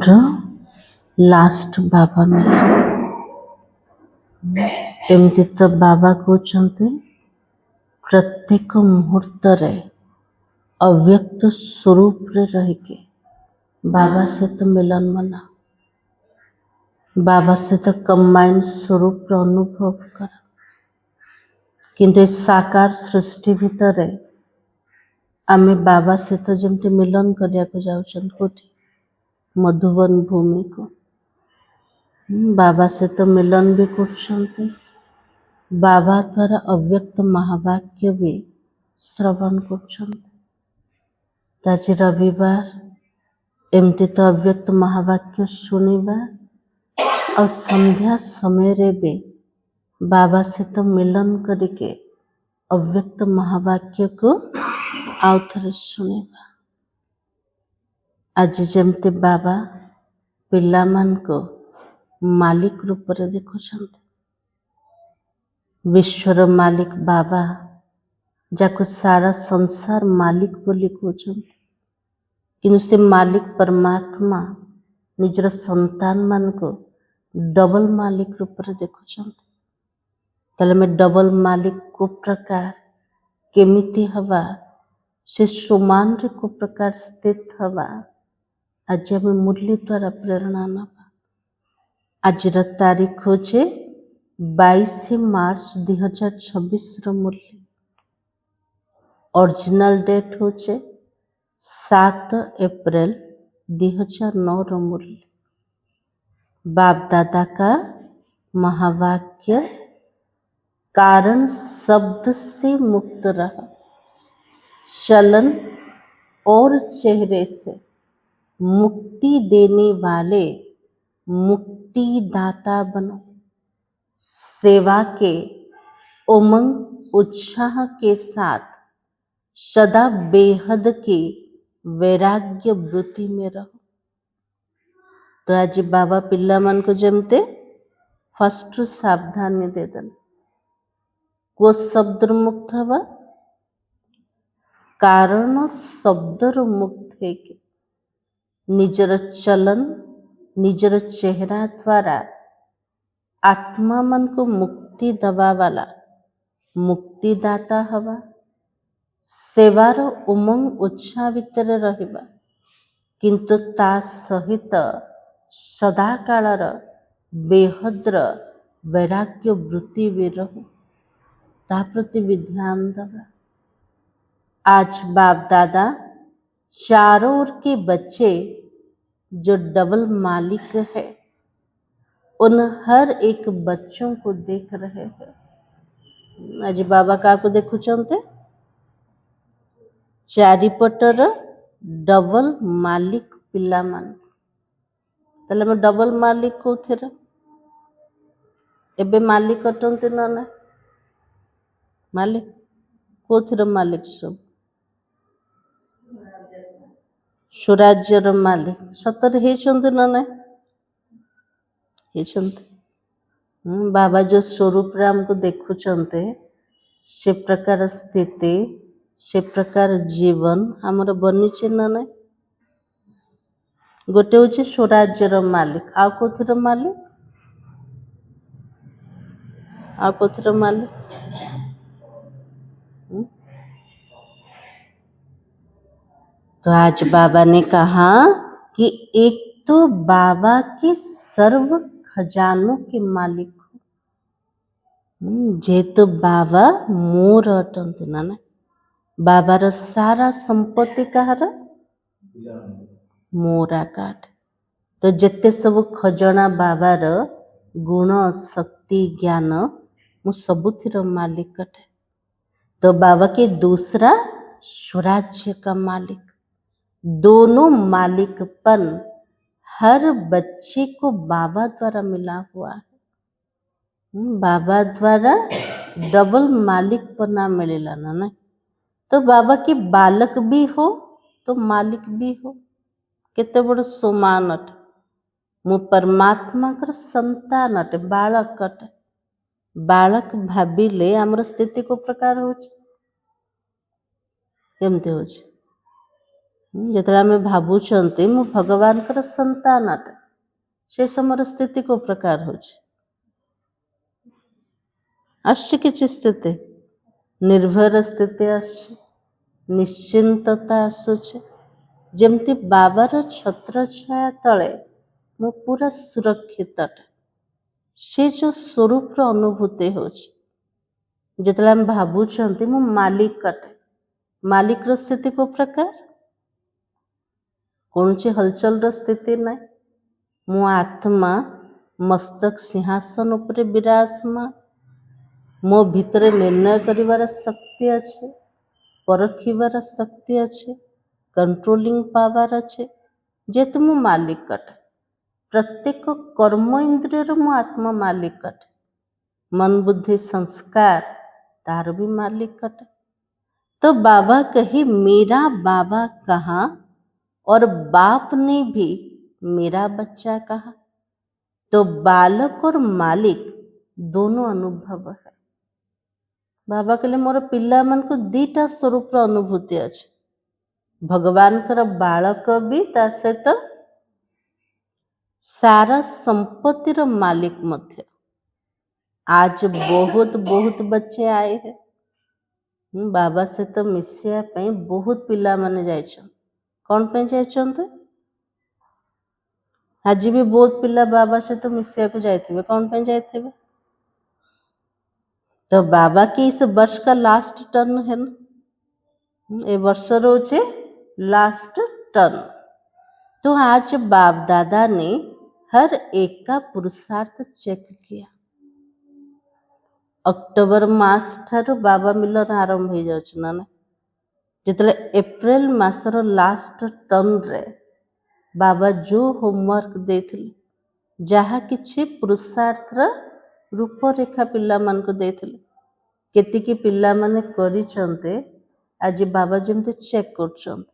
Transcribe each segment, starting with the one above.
ର ଲାଷ୍ଟ ବାବା ମିଳେ। ଏମିତି ତ ବାବା କହୁଛନ୍ତି ପ୍ରତ୍ୟେକ ମୁହୂର୍ତ୍ତରେ ଅବ୍ୟକ୍ତ ସ୍ୱରୂପରେ ରହିକି ବାବା ସହିତ ମିଳନ ମନା, ବାବା ସହିତ କମ୍ବାଇନ୍ ସ୍ୱରୂପର ଅନୁଭବ କର। କିନ୍ତୁ ଏ ସାକାର ସୃଷ୍ଟି ଭିତରେ ଆମେ ବାବା ସହିତ ଯେମିତି ମିଳନ କରିବାକୁ ଯାଉଛନ୍ତି କୋଉଠି, ମଧୁବନ ଭୂମିକୁ ବାବା ସହିତ ମିଳନ ବି କରୁଛନ୍ତି। ବାବା ଦ୍ୱାରା ଅବ୍ୟକ୍ତ ମହାବାକ୍ୟ ବି ଶ୍ରବଣ କରୁଛନ୍ତି। ଆଜି ରବିବାର, ଏମିତି ତ ଅବ୍ୟକ୍ତ ମହାବାକ୍ୟ ଶୁଣିବା ଆଉ ସନ୍ଧ୍ୟା ସମୟରେ ବି ବାବା ସହିତ ମିଳନ କରିକି ଅବ୍ୟକ୍ତ ମହାବାକ୍ୟକୁ ଆଉ ଥରେ ଶୁଣିବା। ଆଜି ଯେମିତି ବାବା ପିଲାମାନଙ୍କୁ ମାଲିକ ରୂପରେ ଦେଖୁଛନ୍ତି, ବିଶ୍ୱର ମାଲିକ ବାବା, ଯାକୁ ସାରା ସଂସାର ମାଲିକ ବୋଲି କହୁଛନ୍ତି, କିନ୍ତୁ ସେ ମାଲିକ ପରମାତ୍ମା ନିଜର ସନ୍ତାନ ମାନଙ୍କୁ ଡବଲ ମାଲିକ ରୂପରେ ଦେଖୁଛନ୍ତି। ତାହେଲେ ଆମେ ଡବଲ ମାଲିକ କୋ ପ୍ରକାର କେମିତି ହବା, ସେ ସମାନରେ କୋ ପ୍ରକାର ସ୍ଥିତ ହବା, ଆଜି ଆମେ ମୁରଲି ଦ୍ୱାରା ପ୍ରେରଣା ନବା। ଆଜିର ତାରିଖ ହଉଛି 22 ମାର୍ଚ୍ଚ 2026 ମୁରଲି। ओरिजिनल डेट होचे 7 अप्रैल 2009 मुरली। बाप दादा का महावाक्य, कारण शब्द से मुक्त रह, चलन और चेहरे से मुक्ति देने वाले मुक्तिदाता बनो। सेवा के उमंग उत्साह के साथ सदा बेहद की वैराग्य वृत्ति में रहो। तो आज बाबा पिला मन को जमते फर्स्ट सावधानी दे देन, को शब्द मुक्त हवा, कारण शब्द मुक्त है कि निजर चलन निजर चेहरा द्वारा आत्मा मन को मुक्ति दवा वाला मुक्तिदाता हवा। सेवार उमंग उत्साह भितर रहिबा, किंतु ता सहित सदा कालर बेहद्र वैराग्य वृत्ति भी रहू, ता प्रति भी ध्यान दवा। आज बाप दादा चारों ओर के बच्चे जो डबल मालिक है, उन हर एक बच्चों को देख रहे हैं। आज बाबा का को देखु चलते चारिपटर डबल मालिक पिला मान, ताले मैं डबल मालिक को थिर एबे मालिक अटंते ना ना मालिक को थिर मालिक सब स्वराज्यर मालिक सतर हे चंते ना ना हे चंते। बाबा जो स्वरूप रे हमको देखु चंते, से प्रकार स्थिति से प्रकार जीवन हमर बनिचे ना ना। गोटे होचे स्वराज्यर मालिक, आ कोथर मालिक, आ कोथर मालिक। तो आज बाबा ने कहा कि एक तो बाबा के सर्व खजानों के मालिक हो, जेतु बाबा मोर अटंती ना ना। बाबार सारा संपत्ति कहार मोरा काट। तो जेते सब खजाना बाबार गुण शक्ति ज्ञान मु सबुथिर मालिक कटे। तो बाबा के दूसरा स्वराज्य का मालिक, दोनों मालिकपन हर बच्चे को बाबा द्वारा मिला हुआ है। बाबा द्वारा डबल मालिकपना मिलेला ना ना। तो बाबा के बालक भी हो तो मालिक भी हो, केते बड़ समान अट। मु परमात्मा कर संतान अटे, बालक अटे। बालक भाबिले आमर स्थिति को प्रकार होची केमते होची, ଯେତେବେଳେ ଆମେ ଭାବୁଛନ୍ତି ମୁଁ ଭଗବାନଙ୍କର ସନ୍ତାନ ଅଟେ, ସେ ସମୟର ସ୍ଥିତି କୋଉ ପ୍ରକାର ହେଉଛି? ଆସୁଛି କିଛି ସ୍ଥିତି, ନିର୍ଭୟର ସ୍ଥିତି ଆସୁଛି, ନିଶ୍ଚିନ୍ତତା ଆସୁଛି, ଯେମିତି ବାବାର ଛତ୍ର ଛାୟା ତଳେ ମୁଁ ପୁରା ସୁରକ୍ଷିତ ଅଟେ। ସେ ଯେଉଁ ସ୍ୱରୂପର ଅନୁଭୂତି ହେଉଛି, ଯେତେବେଳେ ଆମେ ଭାବୁଛନ୍ତି ମୁଁ ମାଲିକ ଅଟେ, ମାଲିକର ସ୍ଥିତି କୋଉ ପ୍ରକାର? କୌଣସି ହଲଚଲର ସ୍ଥିତି ନାହିଁ। ମୁଁ ଆତ୍ମା ମସ୍ତକ ସିଂହାସନ ଉପରେ ବିରାଜମାନ। ମୋ ଭିତରେ ନିର୍ଣ୍ଣୟ କରିବାର ଶକ୍ତି ଅଛି, ପରଖିବାର ଶକ୍ତି ଅଛି, କଣ୍ଟ୍ରୋଲିଂ ପାୱାର ଅଛି। ଯେହେତୁ ମୁଁ ମାଲିକ ଅଟେ, ପ୍ରତ୍ୟେକ କର୍ମ ଇନ୍ଦ୍ରିୟର ମୁଁ ଆତ୍ମା ମାଲିକ ଅଟେ। मन बुद्धि संस्कार तार भी मालिक अटे। तो बाबा कही मेरा बाबा कहा और बाप ने भी मेरा बच्चा कहा। तो बालक और मालिक दोनों अनुभव है। बाबा कहले मोर पिला मन को दीटा स्वरूप अनुभूति अच्छे, भगवान कर बालक भी ता सहित सारा संपत्तिर मालिक मध्य। आज बहुत बहुत बच्चे आए हैं, बाबा सहित मिसिया बहुत पिला माने जाइछन। कौन पे जाइछन्ते? आज भी बहुत पिला बाबा सहित मिसिया को जाइथिबे। कौन पे जाइथिबे? तो बाबा की इस वर्ष का लास्ट टर्न है ना, ये वर्ष रोचे लास्ट टर्न। तो आज बाप दादा ने हर एक का पुरुषार्थ चेक किया। अक्टोबर मास ठारू बाबा मिलन आरंभ हो जाउछ ना, जितले एप्रिल मासर लास्ट टर्न रे बाबा जो होमवर्क देथिले, जहा किछि पुरुषार्थर रूपरेखा पिला मान को देथिले, केतिकी पिला माने करिछन्ते, आज बाबा जेमते चेक करछन्ते।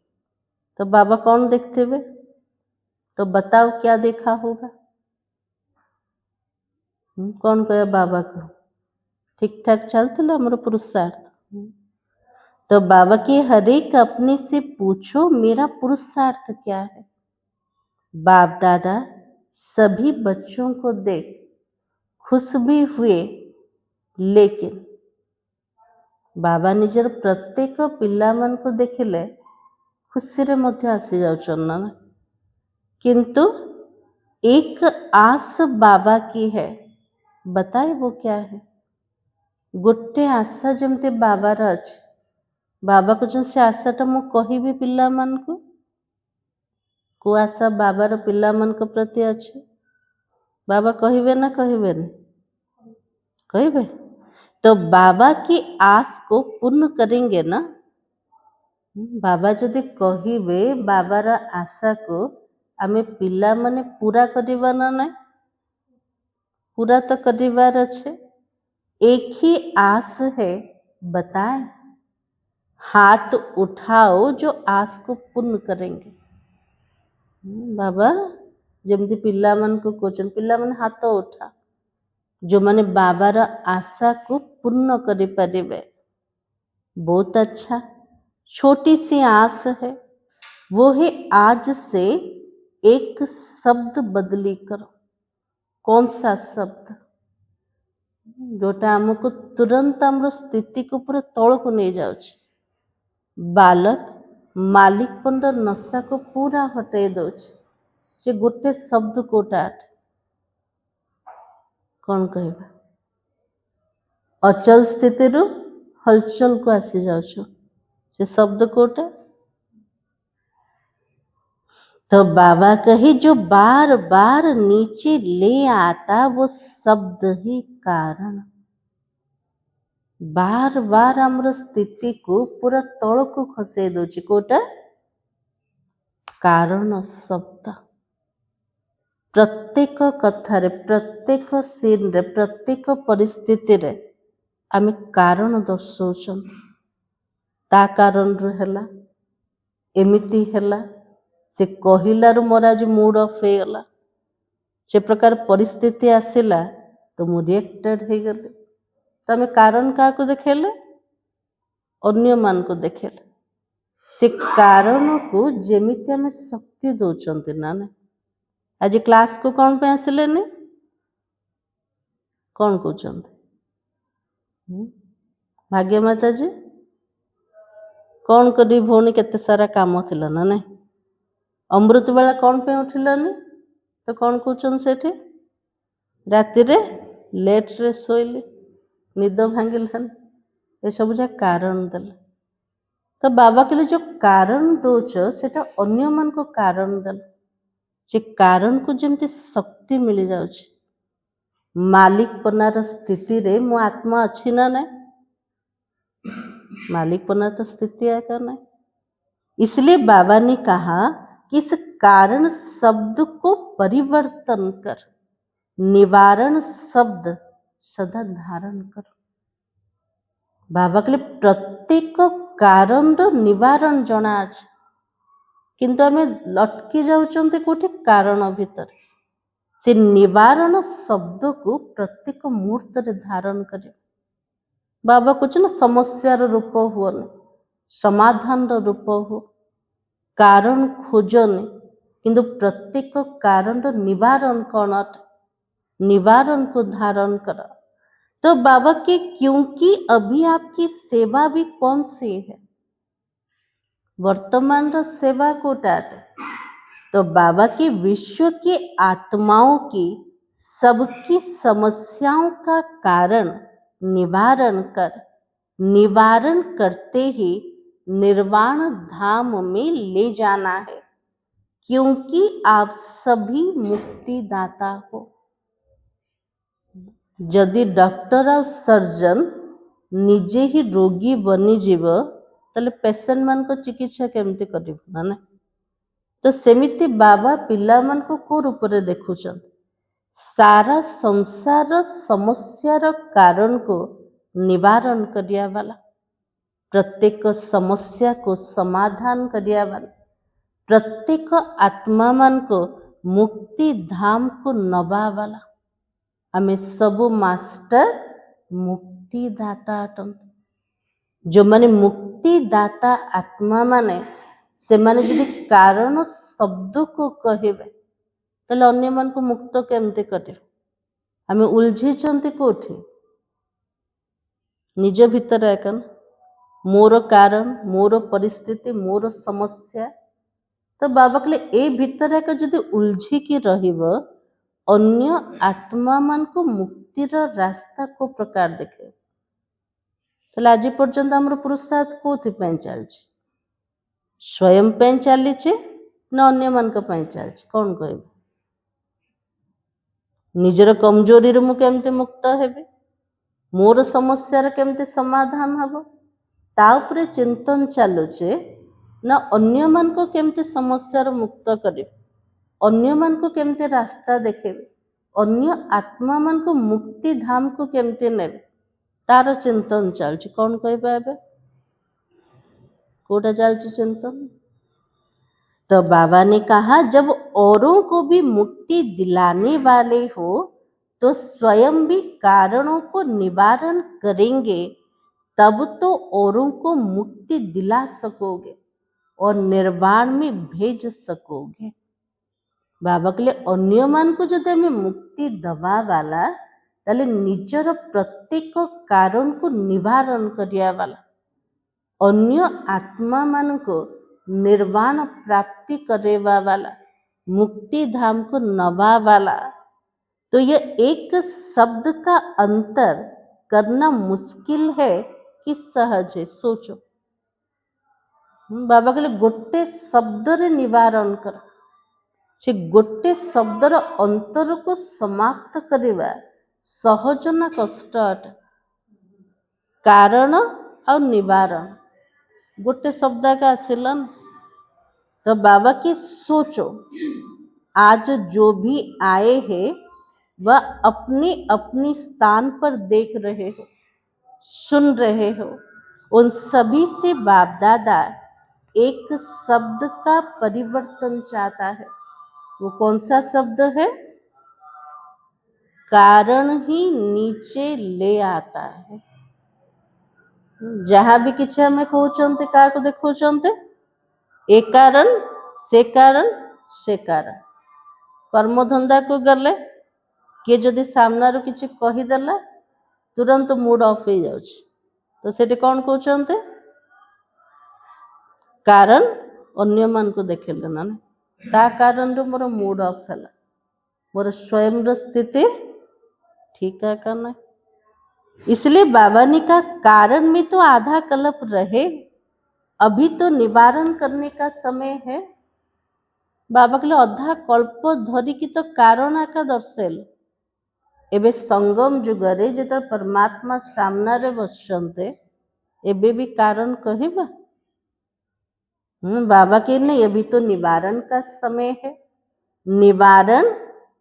तो बाबा कौन देखते हुए? तो बताओ क्या देखा होगा? कौन कहे बाबा को ठीक ठाक चलता हमारा पुरुषार्थ? तो बाबा के हर एक अपने से पूछो मेरा पुरुषार्थ क्या है। बाप दादा सभी बच्चों को देख खुश भी हुए, लेकिन बाबा निजर प्रत्येक पिला मन को देखिले खुशी रे मध्य आसी जाउछन ना, किंतु एक आस बाबा की है। बताए वो क्या है? गोटे आशा जमते बाबार अच्छे, बाबा को से आशाटा मु कहिबी पिला मन को आशा बाबार पिला मन को प्रति अच्छे, बाबा कहिबे ना कहिबे नहीं? कहिबे। तो बाबा की आस को पूर्ण करेंगे ना। बाबा जदि कहिबे बाबार आशा को आमे पिला माने पूरा करिबा ना नहीं? पूरा तो करिबार अच्छे। एक ही आस है, बताए हाथ उठाओ जो आस को पूर्ण करेंगे। बाबा जमती पिला मन को कोचन, पिला मन हाथ उठा जो माने बाबार आशा को पूर्ण करि परिबे। बहुत अच्छा, छोटी सी आस है, वो है आज से एक शब्द बदली करो। कौन सा शब्द? जोटा आमको तुरंत आम स्थिति को पूरा तल को नहीं जाउछ। बालक मालिकपन नशा को पूरा हटाई दउछ। से गोटे शब्द कोटा कौन कहबा? अचल स्थिति रु हलचल को आसी जाउछ। से शब्द कोटा? तो बाबा कहे जो बार बार नीचे ले आता वो शब्द ही कारण। बार बार आमर स्थिति को पूरा तल को खसई दउछि कोटा? कारण शब्द। प्रत्येक कथारे, प्रत्येक सीन रे, प्रत्येक परिस्थिति रे आमे कारण दर्शौछन। ता कारण रु हैला एमिति हैला, से कहिलारू मोर आज मूड ऑफ हो गला, से प्रकार परिस्थिति आसिला तो मु रिएक्टेड हो गली। तो आमे कारण क्या को देखेले? अन्य मान को देखेले। से कारण को जेमिति आमे शक्ति दौचंती ना ना। आज क्लास को कौन पे आसिलेनी कौन कहते भाग्य माता जी कौन करी भौणी केते सारा काम थिला ना नहीं अमृत बेला कौन पे उठिलानी तो कौन कहते सेठी राति रे लेट रे सोइली निद भांगिलानी ये सब जा कारण देला तो बाबा कहले जो कारण दोच सेटा अन्य मान को कारण देला जे कारण को जेमती शक्ति मिल जाउछि मालिक पनार स्थिति रे मो आत्मा अच्छी ना नहीं मालिक पनार तो स्थिति है क्या नहीं इसलिए बाबा ने कहा कि इस कारण शब्द को परिवर्तन कर निवारण शब्द सदा धारण कर बाबा कहले प्रत्येक कारण निवारण जना अछि किंतु आमे लटकी जाउचंते कोठी कारण भीतर से निवारण शब्द को प्रत्येक मुहूर्त रे धारण करे बाबा कुछ ना समस्यार रूप हुअनि समाधान रूप हो कारण खोजनि किंतु प्रत्येक कारण निवारण कौन निवारण को धारण कर तो बाबा के क्योंकि अभी आपकी सेवा भी कौन सी है वर्तमान रो सेवा कोटा तो बाबा के विश्व के आत्माओं की सबकी समस्याओं का कारण निवारण कर निवारण करते ही निर्वाण धाम में ले जाना है क्योंकि आप सभी मुक्तिदाता हो यदि डॉक्टर और सर्जन निजे ही रोगी बनी जीव तले पेशेंट मान को चिकित्सा केमती करिबो ना तो सेमिति बाबा पिला मान को को रूप रे देखुछन सारा संसार समस्यार कारण को निवारण करिया वाला प्रत्येक समस्या को समाधान करिया वाला प्रत्येक आत्मा मान को मुक्ति धाम को नबा वाला आमे सबु मास्टर मुक्तिदाता अटंत जो माने मुक्तिदाता आत्मा माने से माने यदि कारण शब्द को कहेबे तले अन्य मान को मुक्त केमते करे आमे उलझी चंती कोठी निज भीतर एकन मोर कारण मोर परिस्थिति मोर समस्या तो बाबा कहले ए भीतर एक जदि उलझी की रहिबो अन्य आत्मा मान को मुक्तिर रास्ता को प्रकार देखे तले आज पर्यंत हमर पुरुषार्थ कोथि पय चलछि स्वयं पय चलीछि न अन्य मान को पय चलछि कोन कहबे निजर कमजोरी रे मु केमते मुक्त हेबे मोर समस्या केमते समाधान हब ता उपरे चिंतन चलुचे न अन्य मान को केमते समस्या मुक्त करे अन्य मान को केमते रास्ता देखेबे अन्य आत्मा मान को मुक्ति धाम को केमते नेबे तार चिंतन चलछि कौन कहबे एबे कोटा चलछि चिंतन तो बाबा ने कहा जब औरों को भी मुक्ति दिलाने वाले हो तो स्वयं भी कारणों को निवारण करेंगे तब तो औरों को मुक्ति दिला सकोगे और निर्वाण में भेज सकोगे बाबा कहले अन्य मान को जदि हमें मुक्ति दवा वाला ताले निजर प्रत्येक कारण को निवारण करिया वाला अन्य आत्मा मान को निर्वाण प्राप्ति करेवा वाला मुक्ति धाम को नवा वाला तो ये एक शब्द का अंतर करना मुश्किल है कि सहज है सोचो बाबा कहले गोटे शब्द रे निवारण कर से गोटे शब्दर अंतर को समाप्त करवा सहज ना कष्ट अट कारण और निवारण गोटे शब्द का आसिलन तो बाबा की सोचो आज जो भी आए हैं वह अपने अपने स्थान पर देख रहे हो सुन रहे हो उन सभी से बाप दादा एक शब्द का परिवर्तन चाहता है वो कौन सा शब्द है कारण ही नीचे ले आता है जहाँ भी किसी हमें कहते क्या देखते ए कारण से कारण से कारण कर्म धंदा को गले किए जदि सामनारू किछि कहिदेला तुरंत मूड ऑफ हो जाउछि तो सेठी कौन कहते कारण अन्य मान को देखेले ना ता कारण रो मोर मूड ऑफ हैला मोर स्वयं रो स्थिति ठीक है करना इसलिए बाबा ने कहा कारण में तो आधा कल्प रहे अभी तो निवारण करने का समय है बाबा कहले अधा कल्प धरिकी तो कारण आका दर्शेल एबे संगम जुगरे जेत परमात्मा सामना रे बसचंते एबे भी कारण कहबा बाबा के नहीं अभी तो निवारण का समय है निवारण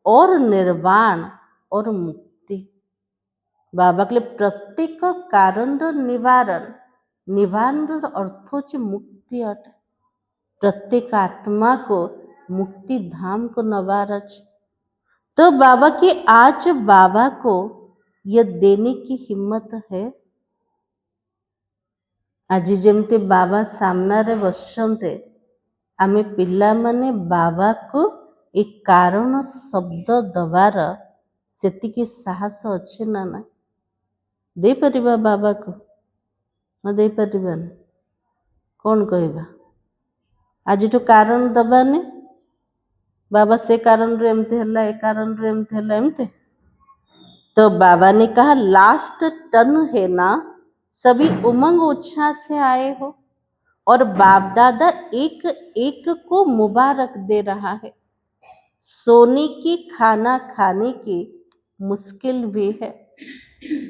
और निर्वाण और मुक्ति बाबा के लिए प्रत्येक कारण निवारण निवारण अर्थ होची मुक्ति अटे प्रत्येक आत्मा को मुक्ति धाम को नवार अछि तो बाबा की आज बाबा को यह देने की हिम्मत है आज जमती बाबा सामना रे बसचंते आमे पिला माने बाबा को एक कारण शब्द दबार सेतिकी साहस अच्छे ना ना दे परिबा बाबा को न दे परिबान कौन कहबा आज तो कारण दबाने बाबा से कारण रे एमते हला ए कारण रे एमते हला एमते तो बाबा ने कहा लास्ट टर्न है ना सभी उमंग उत्साह से आए हो और बाप दादा एक एक को मुबारक दे रहा है सोने की खाना खाने की मुश्किल भी है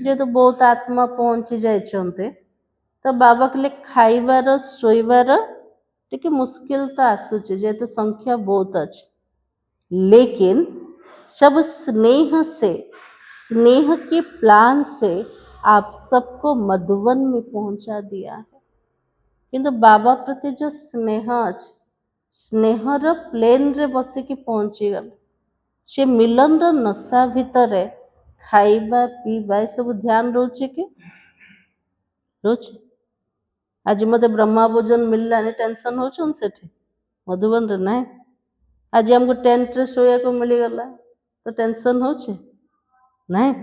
ये तो बहुत आत्मा पहुंची जाए तो बाबा के लिए खाइबार शोइबार टिके मुश्किल तो आसूचे जेहेतु संख्या बहुत अच्छी लेकिन सब स्नेह से स्नेह के प्लान से आप सबको मधुवन में पहुंचा दिया है किंतु बाबा प्रति जो स्नेह अच्छे स्नेहर प्लेन रे बसिकी पहुंची गल से मिलन रो नशा भितर खाइबा पीबा ये सब ध्यान रोचे कि रोचे आज मते ब्रह्मा भोजन मिलला ने टेंशन होचन सेठी मधुबन रे ना आज हमको टेंट रे सोया को मिली गला तो टेंशन होचे नहीं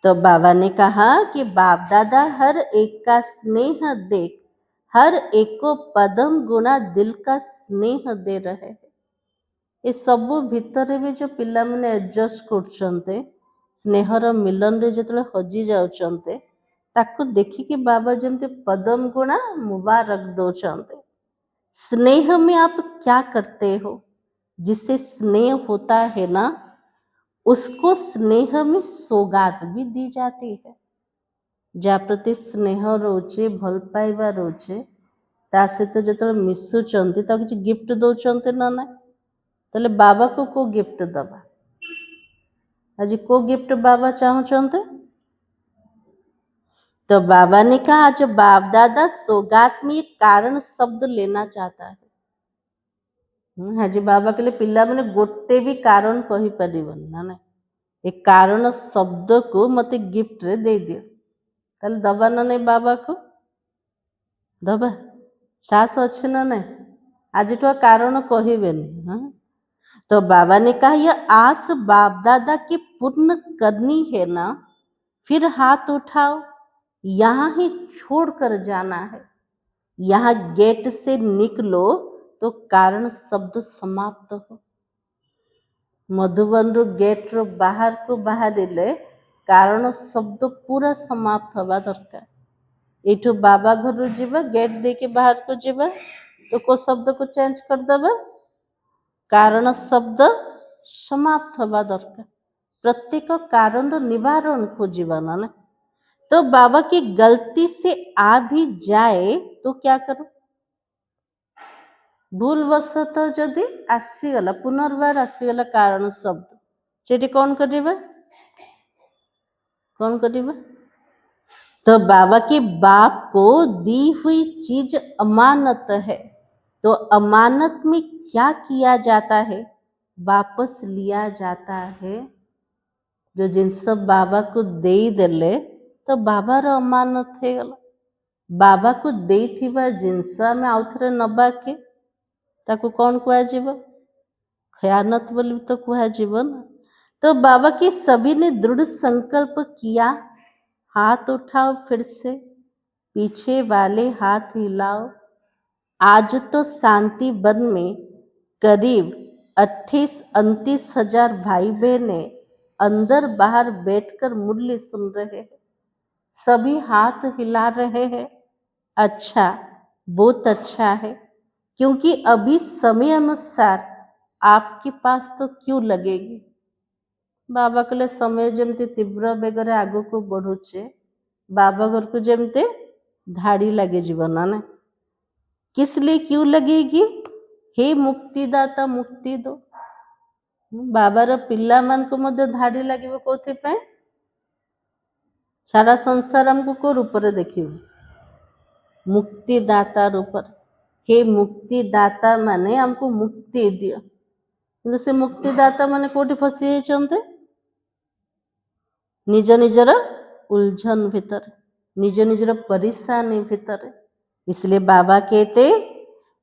तो बाबा ने कहा कि बाप दादा हर एक का स्नेह देख हर एक को पदम गुणा दिल का स्नेह दे रहे हैं ये सब भितर भी जो पिला माने एडजस्ट करछन्ते स्नेहर मिलन रे जतले हजी जाउछन्ते ताको देखी कि बाबा जमते पदम गुणा मुबारक दोचन्ते स्नेह में आप क्या करते हो जिससे स्नेह होता है ना उसको स्नेह में सौगात भी दी जाती है जा प्रति स्नेह रोचे भल पाइबा रोचे ता सहित जो मिशुचंती तो किसी गिफ्ट दौरान ना ना ताले बाबा को गिफ्ट दबा आज को गिफ्ट बाबा चाहते तो बाबा ने कहा आज बाप दादा सौगात में एक कारण शब्द लेना चाहता है आज बाबा के लिए पिला मैंने गोटे भी कारण कही परिबन ना ना एक कारण शब्द को मते गिफ्ट रे दे दियो ताले दबा ना नहीं बाबा को दबा सास अच्छे ना नहीं आज तो कारण कहबेनी हाँ तो बाबा ने कहा यह आस बाप दादा की पूर्ण करनी है ना फिर हाथ उठाओ यहाँ ही छोड़कर जाना है यहाँ गेट से निकलो तो कारण शब्द समाप्त हो मधुबन रो गेट रो बाहर को बाहर ले कारण शब्द पूरा समाप्त हवा दरकार एठू बाबा घर जीवा गेट दे के बाहर को जीवा तो को शब्द को चेंज कर देबा कारण शब्द समाप्त हवा दरकार प्रत्येक कारण रो निवारण खोजिबा ना तो बाबा की गलती से आ भी जाए तो क्या करो भूलवशत जदि आसीगला पुनर्बार आसीगला कारण शब्द सेठी कौन करिबा कौन करिबा तो बाबा के बाप को दी हुई चीज अमानत है तो अमानत में क्या किया जाता है वापस लिया जाता है जो जिनस बाबा को दे देले तो बाबा रो अमानत है गला बाबा को देथिबा जिनस में आउथरे नबा के ताको कौन कुहाଯିବ? खयानत बोली तो कुहाଯିବ ना। तो बाबा के सभी ने दृढ़ संकल्प किया, हाथ उठाओ फिर से, पीछे वाले हाथ हिलाओ। आज तो शांति वन में करीब 28-29 हजार भाई बहने अंदर बाहर बैठकर मुरली सुन रहे हैं। सभी हाथ हिला रहे हैं। अच्छा, बहुत अच्छा है, क्योंकि अभी समय अनुसार आपके पास तो क्यों लगेगी। बाबा कहले समय जमती तीव्र बेगरे आगो को बढ़ुचे, बाबा घर को जमते धाड़ी लगे जीवन ना। किस लिए क्यों लगेगी? हे मुक्तिदाता मुक्ति दो। बाबार पिला मान को मध्य धाड़ी लगे कौथि पाए? सारा संसार हमको को रूप रे देखिबो? मुक्तिदाता रूप। हे मुक्तिदाता माने हमको मुक्ति दियो। किंतु से मुक्तिदाता माने कोठी फसी जाइछन्ते? निज निजर उलझन भीतर, निज निजर परेशानी भीतर। इसलिए बाबा कहते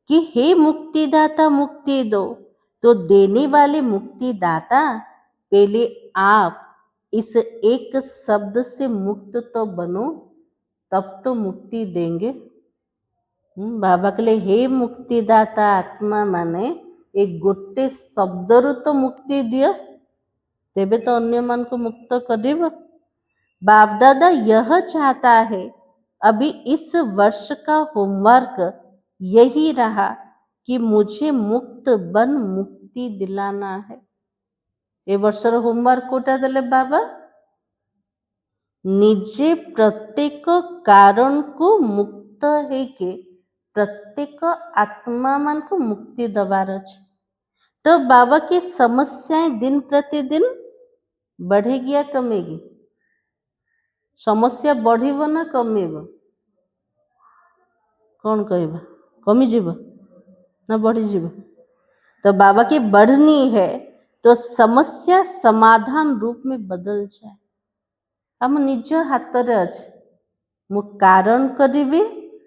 कि हे मुक्तिदाता मुक्ति दो। तो देने वाले मुक्तिदाता पहले आप इस एक शब्द से मुक्त तो बनो, तब तो मुक्ति देंगे। बाबा कहले हे मुक्तिदाता आत्मा माने एक गोटे शब्दरु तो मुक्ति दियो, तेबे तो अन्य मन को मुक्त करिब। बाप दादा यह चाहता है, अभी इस वर्ष का होमवर्क यही रहा कि मुझे मुक्त बन मुक्ति दिलाना है। ए वर्षर होमवर्क कोटा देले बाबा? निजे प्रत्येक कारण को मुक्त है के प्रत्येक आत्मा मान को मुक्ति दबार अछि। तो बाबा की समस्याएं दिन प्रतिदिन बढ़ेगी या कमेगी? समस्या बढ़िबो ना कमेबो? कौन कहबा? कमी जीव ना बढ़ी जीव? तो बाबा की बढ़नी है तो समस्या समाधान रूप में बदल जाए। हम निज हाथ रे अछि, मु कारण करिबी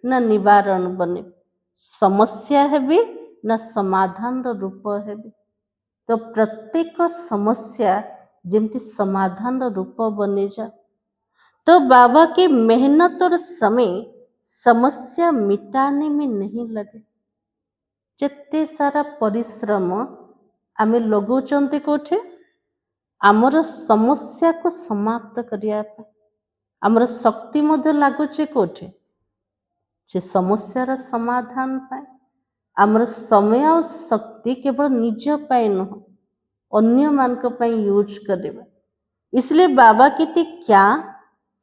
ना निवारण बने, समस्या हेबी ना समाधान रूप हेबी। तो प्रत्येक समस्या जेमती समाधान रूप बनी जा। तो बाबा के मेहनत और समय समस्या मिटाने में नहीं लगे। जेते सारा परिश्रम आमे लगौचंते कोठे? आमर समस्या को समाप्त करिया पे। आमर शक्ति मध्य लागुचे कोठे? जे समस्यार समाधान पाए। आमर समय और शक्ति केवल निज पाए न, अन्य मान को पाए यूज करेबा। इसलिए बाबा कहते क्या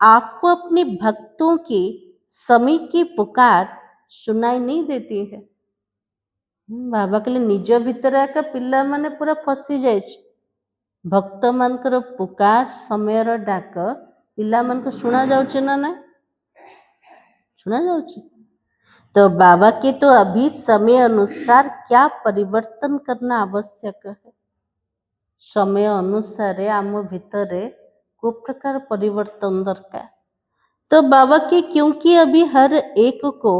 आपको अपने भक्तों की समय की पुकार सुनाई नहीं देती है? बाबा कहले निज भितर का पिला माने पूरा फसी जाए। भक्त मानकर पुकार समयर डाक पिला मान को सुना जाउचे ना ना? सुना जाउचे। तो बाबा के तो अभी समय अनुसार क्या परिवर्तन करना आवश्यक है? समय अनुसार आम भितर को प्रकार परिवर्तन दरकार। तो बाबा के क्योंकि अभी हर एक को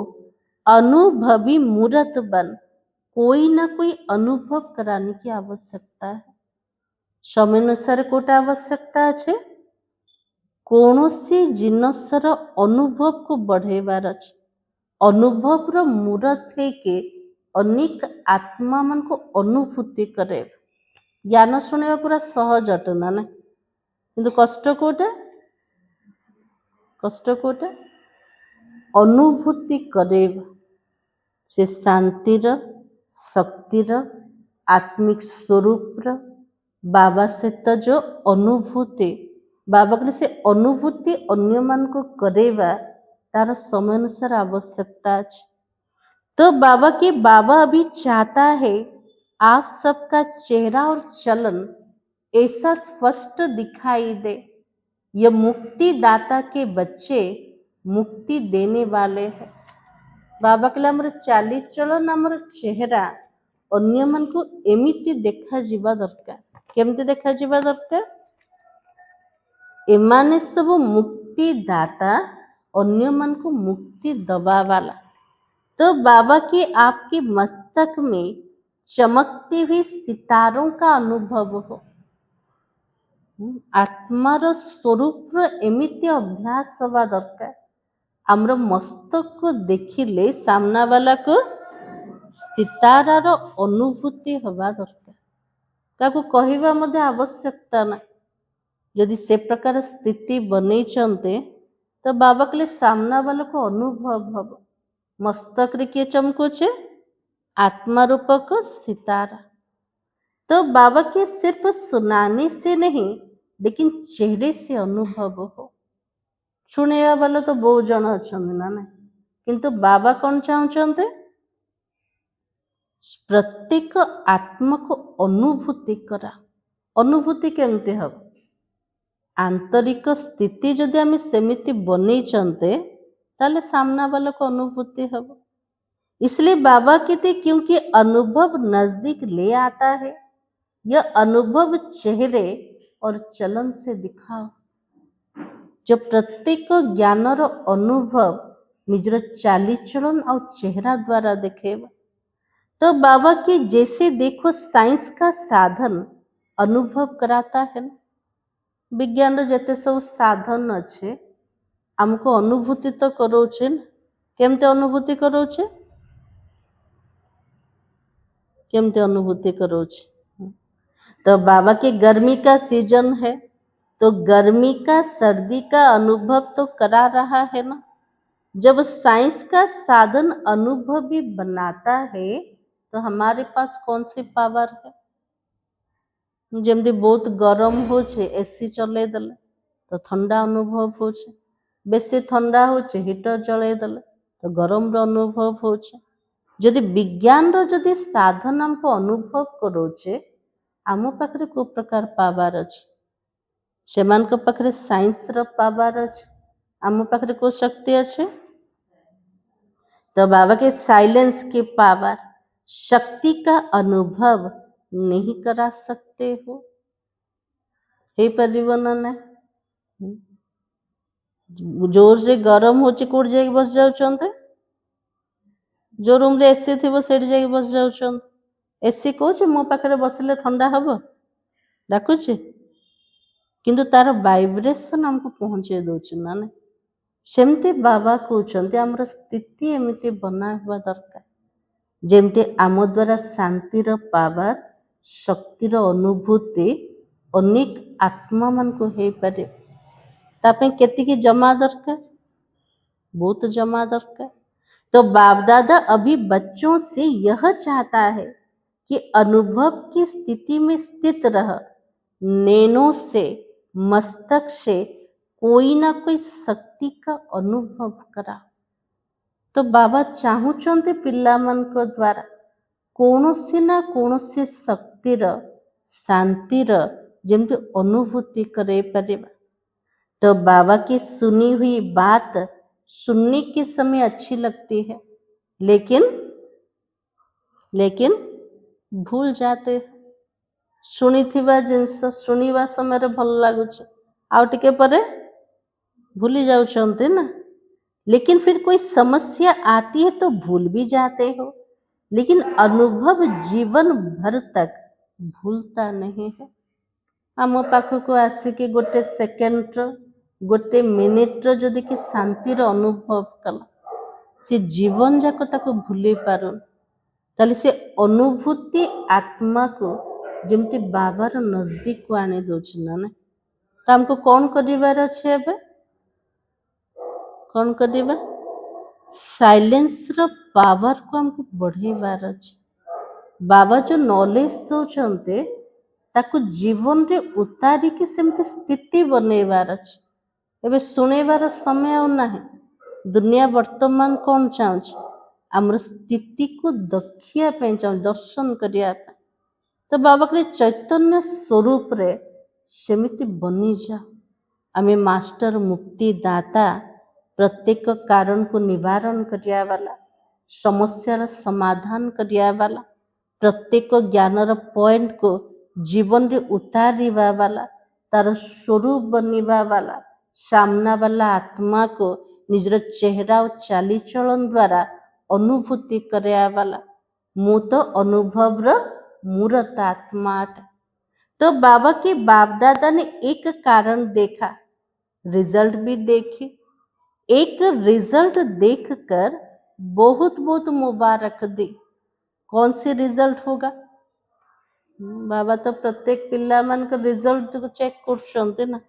अनुभवी मूर्त बन कोई ना कोई अनुभव कराने की आवश्यकता है। समय अनुसार कोटा आवश्यकता है कौनसी जिनसर अनुभव को बढ़ेबार अछि। अनुभव मूर्त है के अनेक आत्मा मन को अनुभूति करे। ज्ञान शुणा पूरा सहज अटना ना, किंतु कष्ट कोटा? कष्ट कोटा? अनुभूति करे से शांतिर शक्तिर आत्मिक स्वरूप बाबा से तो जो अनुभूति बाबा के से अनुभूति अन्य मान को करेवा तार समय अनुसार आवश्यकता है। तो बाबा अभी चाहता है आप सबका चेहरा और चलन ऐसा स्पष्ट दिखाई दे। ये मुक्ति दाता के बच्चे मुक्ति देने वाले हैं। बाबा कहले हमर चाली चलन हमर चेहरा अन्य मन को एमिति देखा जीवा दरकार। केमती देखा जीवा दरकार? एमाने सब मुक्ति दाता अन्य मन को मुक्ति दबा वाला। तो बाबा के आपके मस्तक में चमकती हुई सितारों का अनुभव हो। आत्मार स्वरूप एमिति अभ्यास हवा दरकार। आमर मस्तक को देखिले सामना वाला को सितारार अनुभूति हवा दरकार। ताको कहिबा मध्ये आवश्यकता ना। यदि से प्रकार स्थिति बनै चंते तो बाबा के सामना वाला को अनुभव हब। मस्तक रे किए चमकुचे आत्मा रूपक सितारा। तो बाबा के सिर्फ सुनाने से नहीं लेकिन चेहरे से अनुभव हो। शुणेवा वाला तो बहुत जन अच्छा ना ना, किंतु बाबा कौन चाहते प्रत्येक आत्मा को अनुभूति करा। अनुभूति केमती हम आंतरिक स्थिति जदि आम सेमिति बनै चंते ताले सामना वाला को अनुभूति हम। इसलिए बाबा कहते क्योंकि अनुभव नजदीक ले आता है, यह अनुभव चेहरे और चलन से दिखाओ। जो प्रत्येक ज्ञानर अनुभव निजर चाली चलन और चेहरा द्वारा देखेगा। तो बाबा के जैसे देखो साइंस का साधन अनुभव कराता है ना। विज्ञान जते सब साधन अच्छे हमको अनुभूति तो करोचे ना। केमते अनुभूति करोचे केमते अनुभूति करोचे। तो बाबा के गर्मी का सीजन है तो गर्मी का सर्दी का अनुभव तो करा रहा है ना। जब साइंस का साधन अनुभव भी बनाता है तो हमारे पास कौन सी पावर है। जमती बहुत गरम हो एसी चले दले तो ठंडा अनुभव हो, बेसी ठंडा हो हीटर चले दले तो गरम रो अनुभव हो। जदि विज्ञान रो जदि साधन हमको अनुभव करोचे आम पाखरे को प्रकार पावर अच्छे सेमान को पाखरे साइंस रो पावर अच्छे आम पाखरे को शक्ति अच्छे। तो बाबा के साइलेंस की पावर शक्ति का अनुभव नहीं करा सकते हो। हे परिवर्तन है जोर से गरम हो कोड जाके बस जाउछन्ते जो रूम रे एसी थी सेठ जाके बस जाउछन। एसी कहे मो पाखे बसले ठंडा हम डाकुचे किंतु तार वाइब्रेशन हमको पहुंचे दौचे ना नहीं। सेमती बाबा कहते आमर स्थिति एमती बना हुआ दरकार जेमती आम द्वारा शांतिर पावर शक्तिर अनुभूति अनेक आत्मा मन को हो पारे। तापे केतिकी जमा दरकार बहुत जमा दरकार। तो बाप दादा अभी बच्चों से यह चाहता है कि अनुभव की स्थिति में स्थित रह नैनों से मस्तक से कोई ना कोई शक्ति का अनुभव करा। तो बाबा चाहूचंते पिला मन को द्वारा कौनसी ना कौनसी शक्तिर शांतिर जेमती अनुभूति करे परिबा। तो बाबा की सुनी हुई बात सुनने के समय अच्छी लगती है लेकिन भूल जाते। शुणी थिबा जिनस शुणिबा समय रे भल लागुचे आउ टिके परे भूली जाउछन्ते ना। लेकिन फिर कोई समस्या आती है तो भूल भी जाते हो, लेकिन अनुभव जीवन भर तक भूलता नहीं है। आम पाखक आसिक गोटे सेकेंड गोटे मिनिट जदि कि शांतिर अनुभव कला से जीवन जाक ताको भूली पारुन ताले से अनुभूति आत्मा को जमती बाबार नजदीक को आनी दौच ना ना। तो हमको कौन करिवार अच्छे एबे कौन करिवा साइलेंस रो पावर को हमको बढ़ेवार अच्छे। बाबा जो नॉलेज दौचंते ताको जीवन रे उतारी के सेमती स्थिति बनेवार अच्छे। एबे सुनेवार समय और ना दुनिया वर्तमान कौन चाहूँ आमर स्थिति को दखिया चाहूँ दर्शन करिया। तो बाबा के चैतन्य स्वरूप रे सेमिति बनी जा आमे मास्टर मुक्ति दाता प्रत्येक कारण को निवारण करिया वाला समस्यार समाधान करिया वाला प्रत्येक ज्ञानर पॉइंट को जीवन रे उतारिवा वाला तार स्वरूप बनिवा वाला सामना वाला आत्मा को निजर चेहरा और चाली चलन द्वारा अनुभूति कराया वाला ମୁଁ ତ ଅନୁଭव ର मूर्त आत्मा अटे। तो बाबा के बाप दादा ने एक कारण देखा, रिजल्ट भी देखी। एक रिजल्ट देखकर बहुत बहुत मुबारक दी। कौन सी रिजल्ट होगा? बाबा तो प्रत्येक पिला मान का रिजल्ट को चेक कर ना,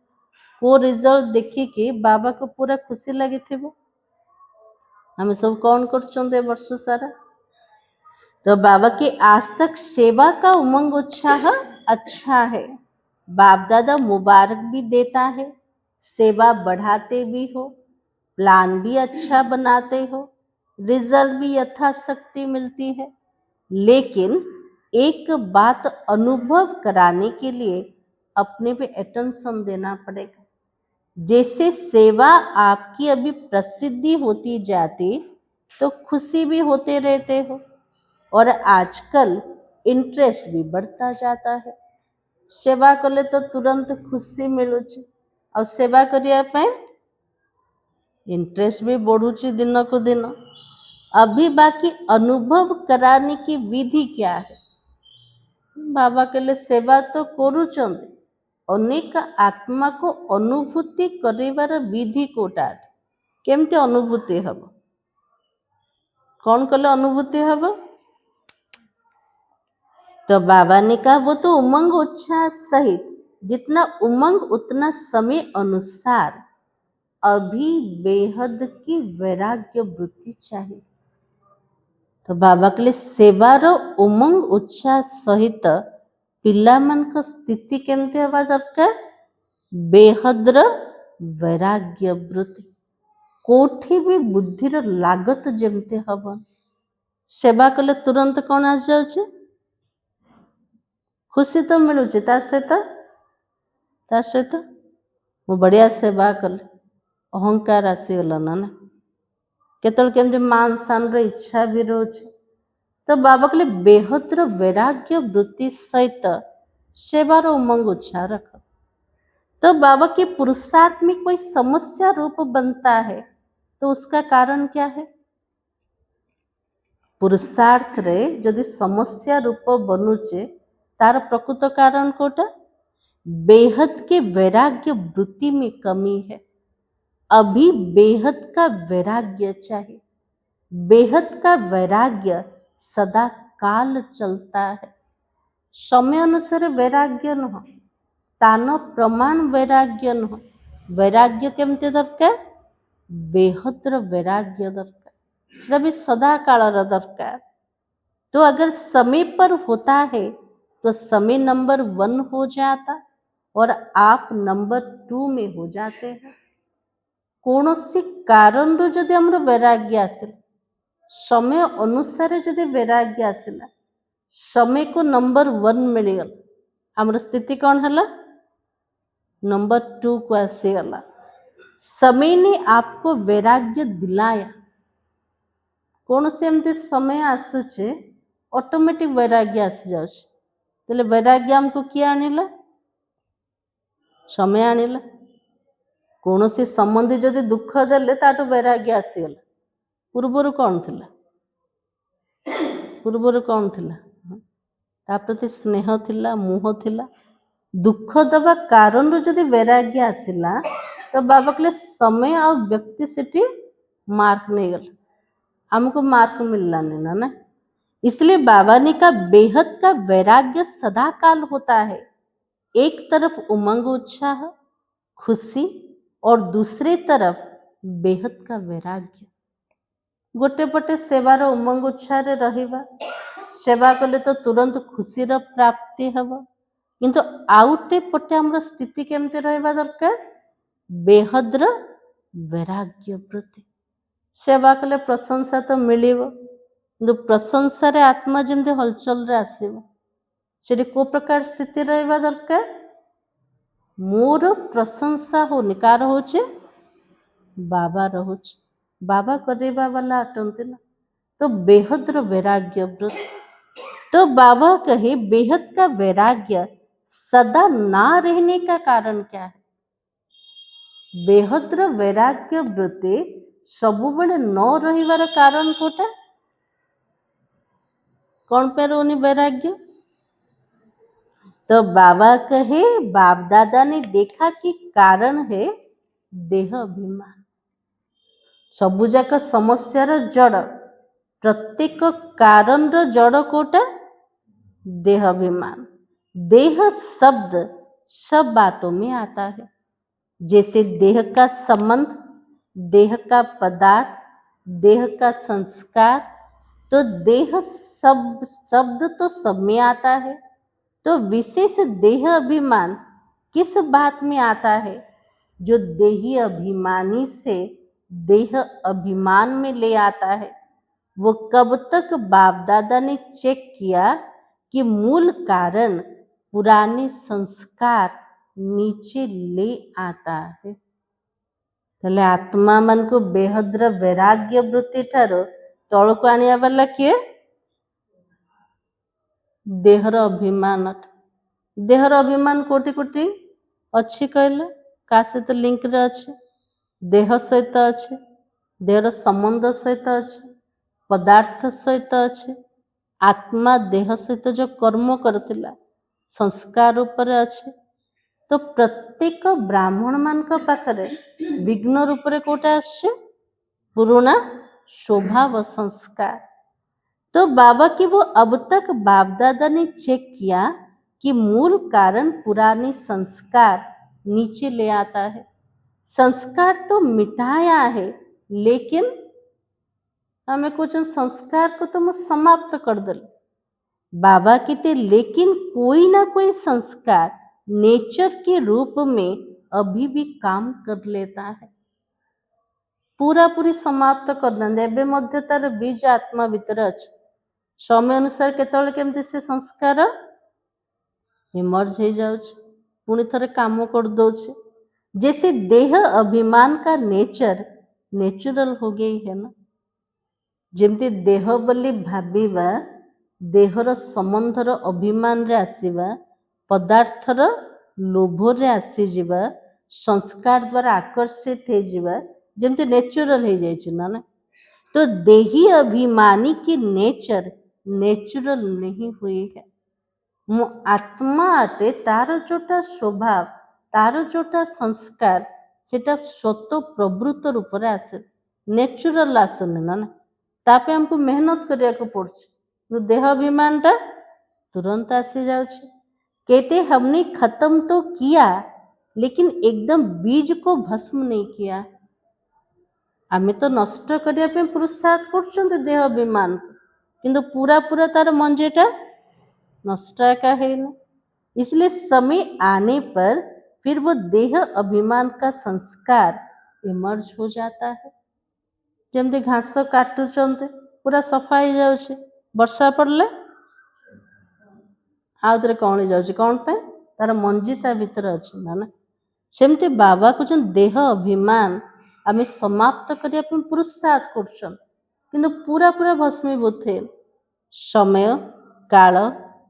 वो रिजल्ट देखिए बाबा को पूरा खुशी लगी थी। वो हम सब कौन कर वर्ष सारा, तो बाबा की आज तक सेवा का उमंग उत्साह अच्छा है। बाप दादा मुबारक भी देता है, सेवा बढ़ाते भी हो, प्लान भी अच्छा बनाते हो, रिजल्ट भी यथाशक्ति मिलती है। लेकिन एक बात अनुभव कराने के लिए अपने पे अटेंशन देना पड़ेगा। जैसे सेवा आपकी अभी प्रसिद्धि होती जाती तो खुशी भी होते रहते हो, और आजकल इंटरेस्ट भी बढ़ता जाता है। सेवा कले तो तुरंत खुशी मिलुची और सेवा करिया पे इंटरेस्ट भी बढ़ुची दिन को दिन। अभी बाकी अनुभव कराने की विधि क्या है? बाबा कले सेवा तो करूचंदी, अनेक आत्मा को अनुभूति करिवार विधि कोटा केमते अनुभूति हब? कौन कले अनुभूति हब? तो बाबा ने कहा वो तो उमंग उत्साह सहित, जितना उमंग उतना समय अनुसार अभी बेहद की वैराग्य वृत्ति चाहिए। तो बाबा के लिए सेवार उमंग उत्साह सहित पिला मान को स्थिति केमते हवा दरकार? बेहद्र वैराग्य वृत्ति, कोठी भी बुद्धिर लागत जेमते हब। सेवा कले तुरंत कौन आस जाउचे? खुशी तो मिलूचे, ता सहित मु बढ़िया सेवा कले अहंकार आसीगला ना, केतल केमती मान सान रो इच्छा भी रोचे। तो बाबा के लिए बेहद्र वैराग्य वृत्ति सहित सेवार उमंग उत्साह रख। तो बाबा के पुरुषार्थ में कोई समस्या रूप बनता है तो उसका कारण क्या है? पुरुषार्थ रे यदि समस्या रूप बनुचे तार प्रकृत कारण कोटा? बेहद के वैराग्य वृत्ति में कमी है। अभी बेहद का वैराग्य चाहिए। बेहद का वैराग्य सदा काल चलता है। समय अनुसार वैराग्य नह, स्थान प्रमाण वैराग्य नह। वैराग्य केमते दरकार? बेहद्र वैराग्य दरकार, जब सदा काल दरकार। तो अगर समय पर होता है तो समय नंबर 1 हो जाता और आप नंबर 2 में हो जाते हैं। कौन सी कारण रो जदि हमर वैराग्य आसिला, समय अनुसार जदि वैराग्य आसिला, समय को नंबर 1 मिलगल, हमर स्थिति कौन हला? नंबर 2 को आसीगला। समय ने आपको वैराग्य दिलाया। कौन से एमती समय आसुचे ऑटोमेटिक वैराग्य आसी जाउछ। तेले वैराग्य हमको किए आनिला? समय आनिला। कौन से संबंधी जदि दुख देले ताटो वैराग्य आसीगला। पूर्वर कौन थिला? पूर्वर कौन थिला? ता प्रति स्नेह थिला, मोह थिला। दुख दबा कारण रो जदि वैराग्य आसिला तो बाबा के समय और व्यक्ति सेठी मार्क नहीं गल, हमको मार्क मिलला नहीं ना। इसलिए बाबा ने कहा बेहद का वैराग्य सदा काल होता है। एक तरफ उमंग उत्साह खुशी और दूसरे तरफ बेहद का वैराग्य। गोटे पटे सेवार उमंग उत्साह रे रहिबा, सेवा कले तो तुरंत खुशीर प्राप्ति हब, किंतु आउटे पटे हमर स्थिति केमते रहबा दरकार? बेहद्र वैराग्य वृत्ति। सेवा कले प्रशंसा तो मिलिबो, किंतु प्रशंसा रे आत्मा जेमते हलचल रे आसीबो, सेठी को प्रकार स्थिति रहबा दरकार? मोर प्रशंसा होनी कार होचे? बाबा रहुचे, बाबा करेबा वाला अटंते ना। तो बेहद्र वैराग्य वृत्ति। तो बाबा कहे बेहद का वैराग्य सदा ना रहने का कारण क्या है? बेहद्र वैराग्य वृत्ति सबुबले न रहिबार कारण कोटा? कौन पे रोनी वैराग्य? तो बाबा कहे बाप दादा ने देखा कि कारण है देह अभिमान। सबु जाक समस्यार जड़ प्रत्येक कारण जड़ कोटा देह अभिमान। देह शब्द सब बातों में आता है, जैसे देह का संबंध, देह का पदार्थ, देह का संस्कार। तो देह शब्द तो सब में आता है। तो विशेष देह अभिमान किस बात में आता है? जो देही अभिमानी से देह अभिमान में ले आता है। वो कब तक बाप दादा ने चेक किया कि मूल कारण पुराने संस्कार नीचे ले आता है। ताले आत्मा मन को बेहद्र वैराग्य वृत्ति ठारो तौलको आनिया वाला किए देहर अभिमान। देहर अभिमान कोटि कोटि अच्छी कहले का सहित लिंक रे अच्छे, देह सहित अच्छे, देहर संबंध सहित अच्छे, पदार्थ सहित अच्छे, आत्मा देह सहित जो कर्म करतिला संस्कार ऊपर अच्छे। तो प्रत्येक ब्राह्मण मान का पाखरे विघ्न रूप रे कोटा आछे पुराना स्वभाव संस्कार। तो बाबा की वो अब तक बाप दादा ने चेक किया कि मूल कारण पुराने संस्कार नीचे ले आता है। संस्कार तो मिटाया है, लेकिन हमें कुछ संस्कार को तो मैं समाप्त कर दे। बाबा कहते लेकिन कोई ना कोई संस्कार नेचर के रूप में अभी भी काम कर लेता है। पूरा पूरी समाप्त करना एबे मध्य तार बीज आत्मा भीतर अच्छे। समय अनुसार केतବେଳେ केमती से संस्कार इमर्ज हो जाउछ, पुणी थरे काम कर दउछ। जैसे देह अभिमान का नेचर नेचुरल हो गई है ना। जेमती देह बोली भाबिबा देहर संबंधर अभिमान रे आसीबा, पदार्थर लोभ रे आसी जिबा, संस्कार द्वारा आकर्षित हो जिबा, जेमती नेचुरल हो जाय छ ना। तो देही अभिमानी की नेचर नेचुरल नहीं हुई है। मो आत्मा आटे तार जोटा स्वभाव, तार जोटा संस्कार सेटा स्वतः प्रवृत्त रूप रे आसे, नेचुरल आसने ना। तापे हमको मेहनत करिया को पड़छ। तो देह अभिमान टा तुरंत आसी जाउछ। कहते हमने खत्म तो किया, लेकिन एकदम बीज को भस्म नहीं किया। आमे तो नष्ट करिया पे पुरुषार्थ करछन देह अभिमान, किंतु पूरा पूरा तार मंजेटा नष्ट का है ना। इसलिए समय आने पर फिर वो देह अभिमान का संस्कार इमर्ज हो जाता है। जमती घास काटुचंते पूरा सफा हो जाउछे, वर्षा पड़ले आउतरे कौन हो जाउछे, कौन पे तार मंजी ता भीतर अछि ना। सेमती बाबा को देह अभिमान आमे समाप्त करिया पे पुरुषार्थ करछन, किंतु पूरा पूरा भस्मीभूत है। समय काल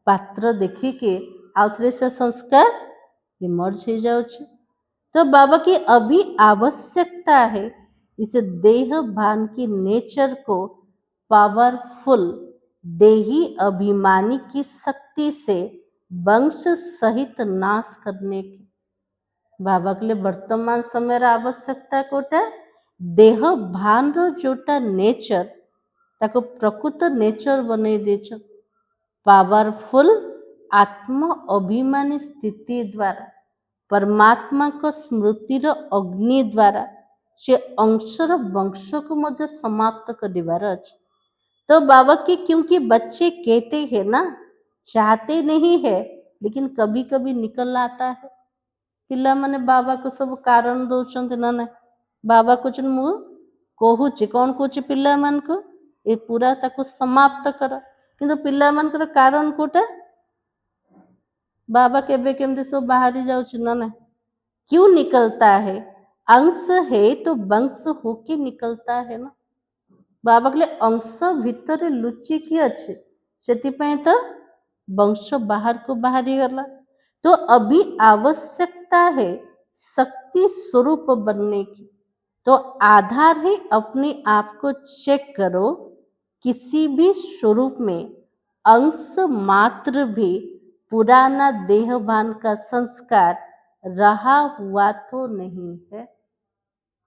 पात्र देखिके आउथरे से संस्कार इमर्ज हो जाउछे। तो बाबा की अभी आवश्यकता है इस देह भान की नेचर को पावरफुल देही अभिमानी की शक्ति से वंश सहित नाश करने की। बाबा के लिए वर्तमान समय आवश्यकता कोटा देह भान रो जोटा नेचर ताको प्रकृत नेचर बने देछ। पावरफुल आत्म अभिमानी स्थिति द्वारा परमात्मा को स्मृतिर अग्नि द्वारा से अंशर वंश को मध्य समाप्त करिवार अछि। तो बाबा के क्योंकि बच्चे कहते हैं ना, चाहते नहीं है लेकिन कभी कभी निकल आता है। पिला माने बाबा को सब कारण दौरान ना ना बाबा कुछ मु कहूँ कौन कहूँ पिला मान को ये पूरा ताको समाप्त कर, किंतु पिला मान कर कारण कोटा बाबा केबे केमती सब बाहरी जाउछ ना ना। क्यों निकलता है? अंश है तो वंश होके निकलता है ना। बाबा के लिए अंश भीतर लुचि की अच्छे सेतिपय तो वंश बाहर को बाहरी गला। तो अभी आवश्यकता है शक्ति स्वरूप बनने की। तो आधार है अपने आप को चेक करो, किसी भी स्वरूप में अंश मात्र भी पुराना देहभान का संस्कार रहा हुआ तो नहीं है।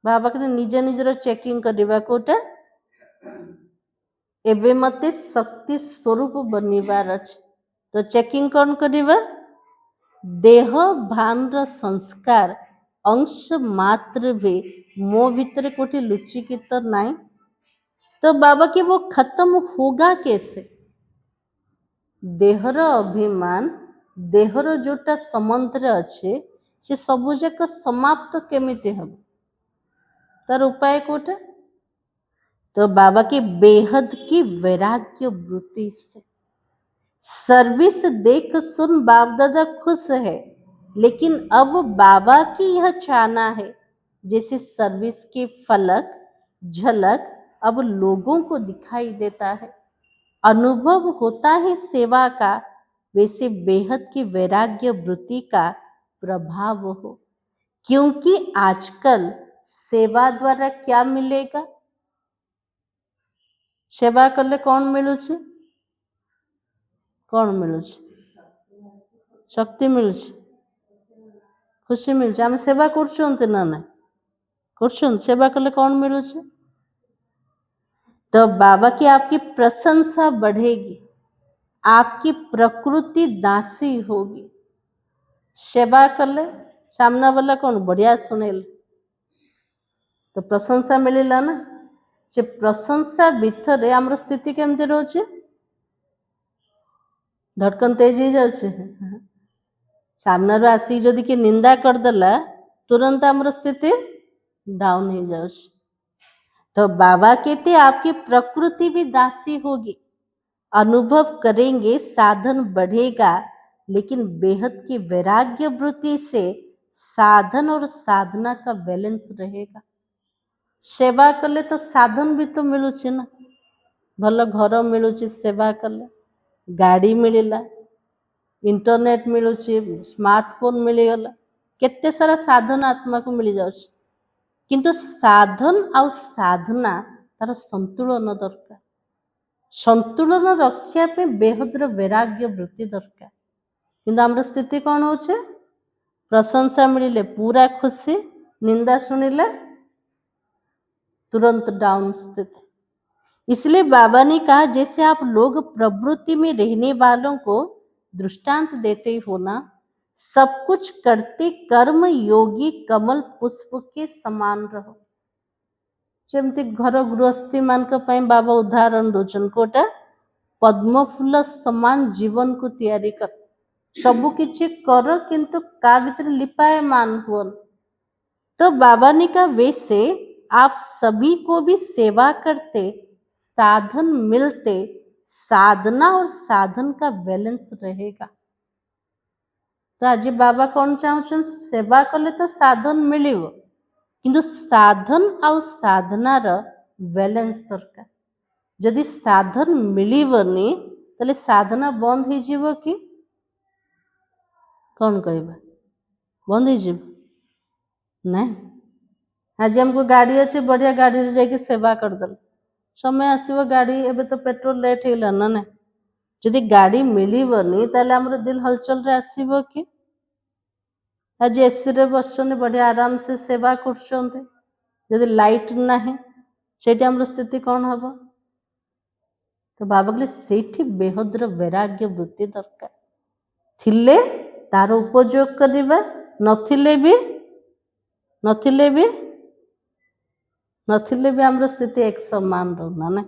बाबा कहते निज निजर चेकिंग करवा कोटा एबे मते शक्ति स्वरूप बनिबार अछि तो चेकिंग कौन करवा देह भान र संस्कार अंश मात्र भी मो भीतर कोटी लुचिकी तो नहीं तो बाबा के वो खत्म होगा कैसे देहर अभिमान देहर जोटा समंत्र अच्छे से सबु जाक समाप्त केमिति हम तार उपाय कोटा तो बाबा की बेहद की वैराग्य वृत्ति से सर्विस देख सुन बाप दादा खुश है लेकिन अब बाबा की यह चाहना है जैसे सर्विस के फलक झलक अब लोगों को दिखाई देता है अनुभव होता है सेवा का वैसे बेहद की वैराग्य वृत्ति का प्रभाव हो क्योंकि आजकल सेवा द्वारा क्या मिलेगा सेवा कले कौन मिलू कौन मिलू शक्ति मिलू खुशी मिलू आम सेवा कर ना ना कर सेवा कले कौन मिलू तो बाबा की आपकी प्रशंसा बढ़ेगी आपकी प्रकृति दासी होगी सेवा कले सामना वाला कौन बढ़िया सुनेल तो प्रशंसा मिलला ना से प्रशंसा भितर आमर स्थिति केमती रोचे धड़कन तेज हो जाउछे सामने आसी जदि कि निंदा करदेला तुरंत आमर स्थिति डाउन हो जाउछे तो बाबा कहते आपकी प्रकृति भी दासी होगी अनुभव करेंगे साधन बढ़ेगा लेकिन बेहद की वैराग्य वृत्ति से साधन और साधना का बैलेंस रहेगा सेवा कले तो साधन भी तो मिलू ना भल घर मिलू सेवा कले गाड़ी मिलला इंटरनेट मिलू स्मार्टफोन मिलगला केते सारा साधन आत्मा को मिल जाउछ किंतु साधन आ साधना तार संतुलन दरकार संतुलन रक्षा पे बेहद्र वैराग्य वृत्ति दरकार किंतु आमर स्थिति कौन हो प्रशंसा मिले पूरा खुशी निंदा सुनिले तुरंत डाउन स्थिति इसलिए बाबा ने कहा जैसे आप लोग प्रवृत्ति में रहने वालों को दृष्टांत देते हो ना सब कुछ करते कर्म योगी कमल पुष्प के समान रहो जमती घर गृहस्थी मान बाबा उदाहरण दौन कोटा पद्म फूल समान जीवन को तैयारी कर सबु किछि कर किंतु का भीतर लिपायमान हुआ तो बाबा ने कहा वैसे आप सभी को भी सेवा करते साधन मिलते साधना और साधन का बैलेंस रहेगा तो आज बाबा कौन चाहूँ सेवा कले तो साधन मिलिव किंतु साधन आ साधनार बैलेंस दरकार जदि साधन मिलबनी ताले साधना बंद हो जीव कि कौन कहबा बंद हो जीव नहीं आज हमको गाड़ी अच्छे बढ़िया गाड़ी रे जाके सेवा करदेल समय आसव गाड़ी एबे तो पेट्रोल लेट होगा ना ना जदि गाड़ी मिलबनी ताले हमर दिल हलचल रे आसीबो कि आज एसी रे बसछन बढ़िया आराम से सेवा करछन्ते जदि लाइट नाही सेठी हमर स्थिति कौन हबो तो बाबा कहले सेठी बेहद्र वैराग्य वृत्ति दरकार थिले तार उपयोग करिबा नथिले भी हमर स्थिति एक समान रहना ना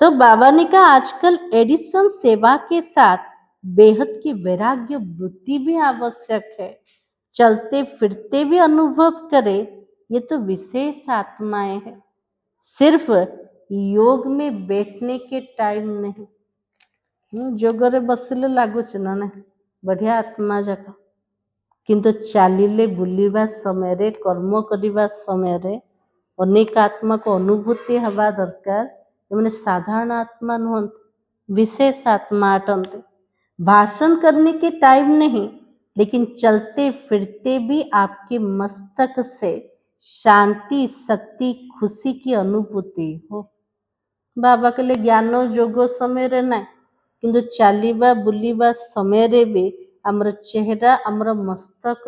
तो बाबा ने कहा आजकल एडिशन सेवा के साथ बेहद की वैराग्य वृत्ति भी आवश्यक है चलते फिरते भी अनुभव करे ये तो विशेष आत्माएं हैं सिर्फ योग में बैठने के टाइम नहीं जोगरे बसिले लगुच ना ना बढ़िया आत्मा जाक किंतु चलिले बुलिबा समय रे कर्म करिबा समय रे अनेक आत्मा को अनुभूति हवा दरकार मैंने साधारण आत्मा नुहत विशेष आत्मा अटंते भाषण करने के टाइम नहीं लेकिन चलते फिरते भी आपके मस्तक से शांति शक्ति खुशी की अनुभूति हो बाबा के लिए ज्ञान जोग समय रे ना किंतु चलिबा बुलिबा समय भी आमर चेहरा आमर मस्तक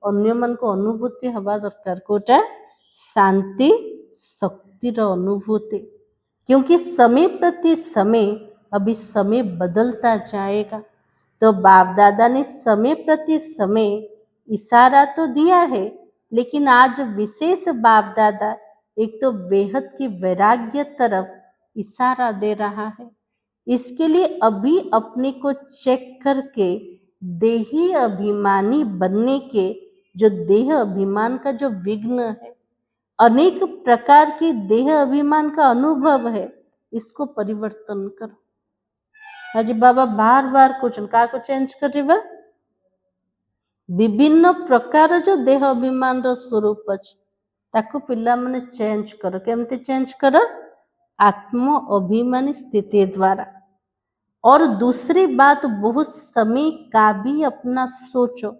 अन्य मान को अनुभूति हवा दरकार कोटा शांति शक्तिर अनुभूति, क्योंकि समय प्रति समय अभी समय बदलता जाएगा। तो बाप दादा ने समय प्रति समय इशारा तो दिया है, लेकिन आज विशेष बाप दादा एक तो बेहद की वैराग्य तरफ इशारा दे रहा है। इसके लिए अभी अपने को चेक करके देही अभिमानी बनने के जो देह अभिमान का जो विघ्न है, अनेक प्रकार के देह अभिमान का अनुभव है, इसको परिवर्तन करो। आज बाबा बार बार क्वेश्चन का चेंज करेगा, विभिन्न प्रकार जो देह अभिमान स्वरूप अच्छे ताको पिला माने चेंज करो। केमती चेंज करो? आत्म अभिमानी स्थिति द्वारा। और दूसरी बात, बहुत समय का भी अपना सोचो,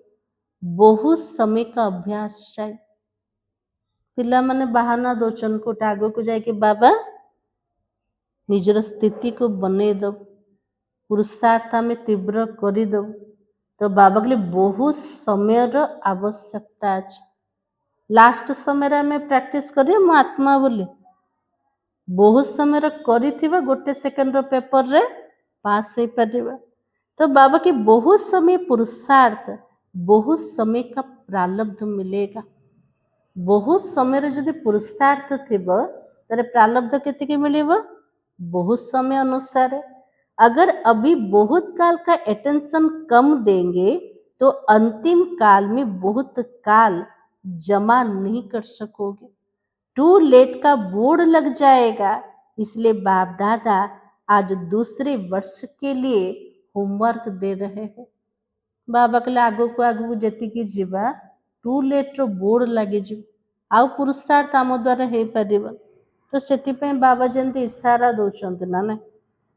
बहुत समय का अभ्यास चाहिए। पिला माने बहाना दोचन को आगे को जाए कि बाबा निजर स्थिति को बने दो, पुरुषार्थ में तीव्र कर दो। तो बाबा के लिए बहुत समय आवश्यकता अच्छे। लास्ट समय में प्रैक्टिस करिए मो आत्मा बोली बहुत समय करी गोटे सेकेंड पेपर रे पास हो पार। तो बाबा की बहुत समय पुरुषार्थ, बहुत समय का प्रारब्ध मिलेगा। बहुत समय जदि पुरुषार्थ थिब तारे प्रारब्ध केतिके मिलेबो? बहुत समय अनुसार। अगर अभी बहुत काल का अटेंशन कम देंगे तो अंतिम काल में बहुत काल जमा नहीं कर सकोगे। टू लेट का बोर्ड लग जाएगा। इसलिए बाप दादा आज दूसरे वर्ष के लिए होमवर्क दे रहे हैं। बाबा के आगु को आगु जी की जीवा टू लेट रो बोर्ड लगे जी आउ पुरुषार्थ आम द्वारा हो पार। तो से बाबा जमी इशारा दौरान ना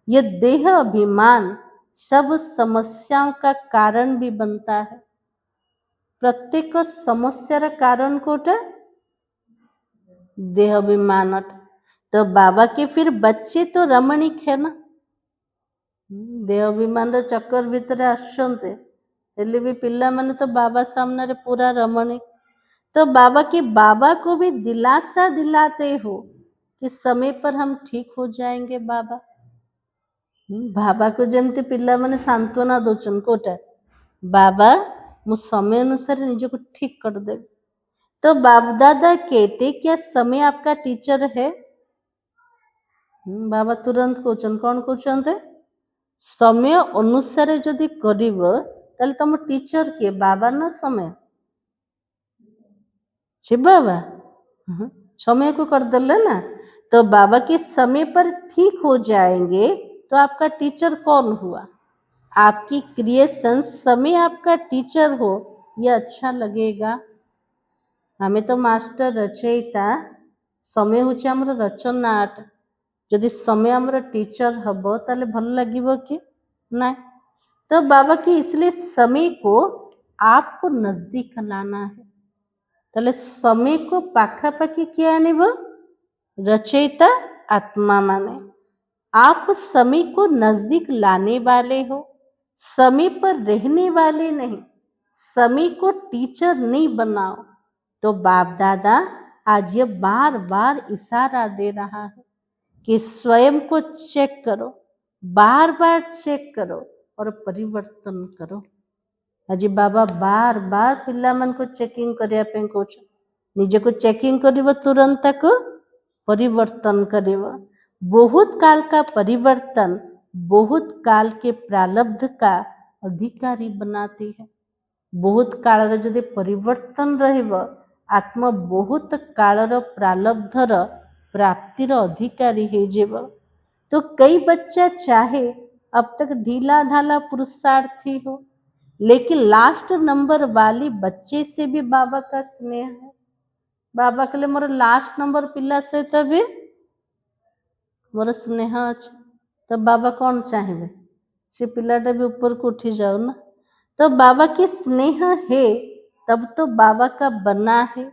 ये देह अभिमान सब समस्याओं का कारण भी बनता है। प्रत्येक समस्यार कारण कोटा देह अभिमान। तो बाबा के फिर बच्चे तो रमणीक है ना, देह अभिमान चक्कर भितर आसते भी पिला माने तो बाबा सामने रे पूरा रमणीक। तो बाबा के बाबा को भी दिलासा दिलाते हो कि समय पर हम ठीक हो जाएंगे। बाबा बाबा को जमती पिला माने सांत्वना दौचन कोटा बाबा मु समय अनुसार निज को ठीक कर दे। तो बाप दादा कहते क्या समय आपका टीचर है? बाबा तुरंत कहते कौन कहते समय अनुसार जदि करिब ताले तुम टीचर किए? बाबा ना समय? जी बाबा समय को कर देले ना। तो बाबा के समय पर ठीक हो जाएंगे तो आपका टीचर कौन हुआ? आपकी क्रिएशन समय आपका टीचर हो, यह अच्छा लगेगा? हमें तो मास्टर रचयिता समय हूँ आमर रचना आर्ट। जदि समय आमर टीचर हम ताले भल लगे कि ना? तो बाबा की इसलिए समय को आपको नजदीक लाना है। ताले समय को पाखापाखी किए आनिब? रचयिता आत्मा माने आप समय को नजदीक लाने वाले हो, समय पर रहने वाले नहीं। समय को टीचर नहीं बनाओ। तो बाप दादा आज ये बार बार इशारा दे रहा है कि स्वयं को चेक करो, बार बार चेक करो और परिवर्तन करो। आज बाबा बार बार पिला मन को चेकिंग करने को निजे को चेकिंग करिव तुरंत को परिवर्तन करिव। बहुत काल का परिवर्तन बहुत काल के प्रारब्ध का अधिकारी बनाती है। बहुत काल जदि परिवर्तन रहिब आत्मा बहुत कालर प्रारब्धर प्राप्तिर अधिकारी हो जीव। तो कई बच्चा चाहे अब तक ढीला ढाला पुरुषार्थी हो, लेकिन लास्ट नंबर वाली बच्चे से भी बाबा का स्नेह है। बाबा के लिए मोर लास्ट नंबर पिला सहित भी मोर स्नेह अच्छे। तो बाबा कौन चाहिए से पिलाटा भी ऊपर को उठी जाओ ना। तो बाबा की स्नेह है तब तो बाबा का बना है,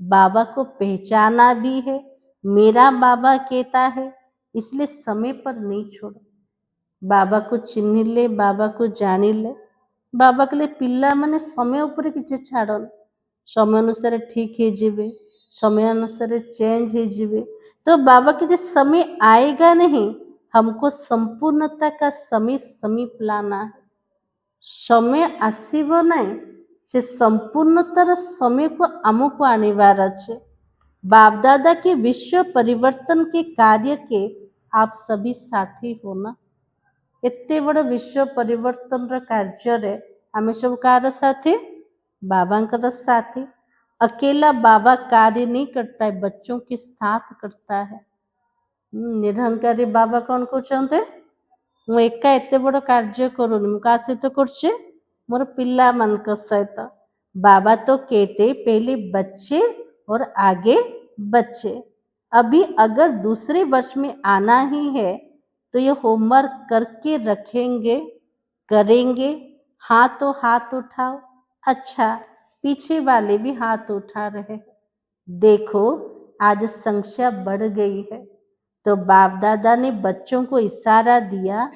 बाबा को पहचाना भी है। मेरा बाबा कहता है, इसलिए समय पर नहीं छोड़ो। बाबा को चिन्हिले, बाबा को जानिले, बाबा कहले पिला माने समय ऊपर किछि छाड़न, समय अनुसार ठीक ही जिवे, समय अनुसार चेंज ही जिवे। तो बाबा कहते समय आएगा नहीं, हमको संपूर्णता का समय समीप लाना है। समय आसीबो नहीं, से संपूर्णतार समय को आमको आनिबार अच्छे। बाप दादा के विश्व परिवर्तन के कार्य के आप सभी साथी हो ना। एते बड़ विश्व परिवर्तन कार्य रे आमे सब कार साथी, बाबा साथी। अकेला बाबा कार्य नहीं करता है, बच्चों के साथ करता है। निरहंकारी बाबा कौन कहते, मु एका एते बड़ कार्य करूनी, मु का सहित करछे, मोर पिला मानक सहित। बाबा तो कहते पहले बच्चे और आगे बच्चे। अभी अगर दूसरे वर्ष में आना ही है तो ये होमवर्क करके रखेंगे, करेंगे। हाथ तो हाथ उठाओ। अच्छा, पीछे वाले भी हाथ उठा रहे। देखो आज संख्या बढ़ गई है। तो बाप दादा ने बच्चों को इशारा दिया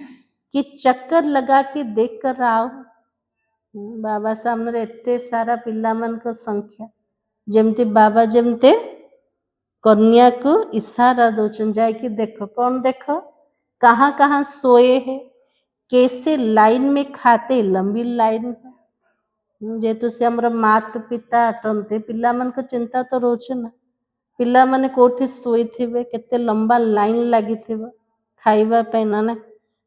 कि चक्कर लगा के देख कर आओ। बाबा सामने एते सारा पिला मन को संख्या, जमती बाबा जमते कन्या को इशारा दोचन जाए कि देखो, कौन देखो कहाँ कहाँ सोए है, कैसे लाइन में खाते, लंबी लाइन है। जेतु से हमर मात पिता अटंते पिला मन को चिंता तो रोचे ना, पिला माने कोठी सोई थिबे, केते लंबा लाइन लगी थिबे खाइबा पे ना।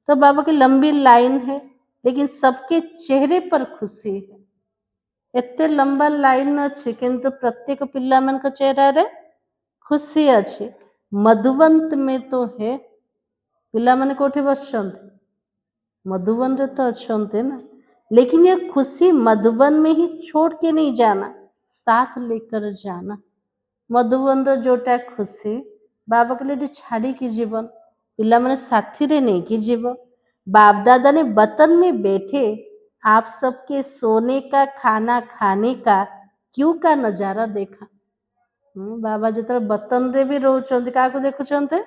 तो बाबा की लंबी लाइन है, लेकिन सबके चेहरे पर खुशी है। एते लंबा लाइन अच्छे, किंतु प्रत्येक पिला मन को चेहरा रे खुशी अच्छे। मधुवंत में तो है, पिला माने कोठी बसछंते, मधुवन रे तो अच्छे ना। लेकिन ये खुशी मधुवन में ही छोड़ के नहीं जाना, साथ लेकर जाना। मधुवन रो जोटा खुशी बाबा कहले छाड़ी की जीवन, पिला माने साथी रे नहीं की जीवन। बाप दादा ने बतन में बैठे आप सबके सोने का, खाना खाने का, क्यों का नजारा देखा। बाबा जो बतन रे भी रोचंते, का को देखुचंते,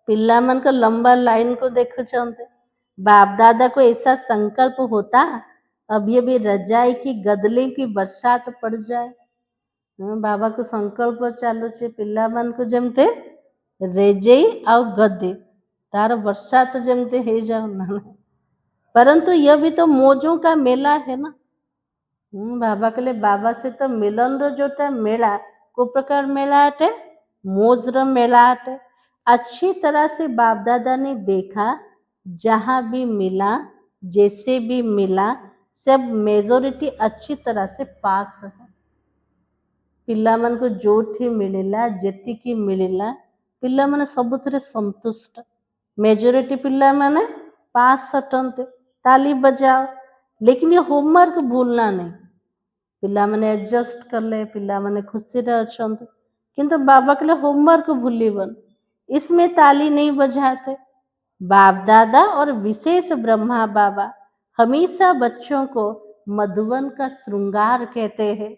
पिला मन को लंबा लाइन को देखुचंते। बाप दादा को ऐसा संकल्प होता अभी अभी रजाई की गदले की बरसात पड़ जाए। बाबा को संकल्प चालू छे, पिला मन को जमते रेजई आउ गदे तार बरसात जमते हे जाओ ना। परंतु यह भी तो मौजों का मेला है ना। बाबा कहले बाबा से तो मिलन रो जोटा मेला, को प्रकार मेला हटे, मौज रो मेला हटे। अच्छी तरह से बाप दादा ने देखा, जहाँ भी मिला, जैसे भी मिला, सब मेजोरिटी अच्छी तरह से पास है। पिला मन को जोठी मिलिला, जेतिकी मिलिला, पिला माने सबुथिरे संतुष्ट। मेजोरिटी पिला माने पास अटंते, ताली बजाओ। लेकिन ये होमवर्क भूलना नहीं, पिला माने एडजस्ट कर ले, पिला माने खुशी रे अछंते। किंतु बाबा के लिए होमवर्क भूलीबन, इसमें ताली नहीं बजाते। बाप दादा और विशेष ब्रह्मा बाबा हमेशा बच्चों को मधुवन का श्रृंगार कहते हैं।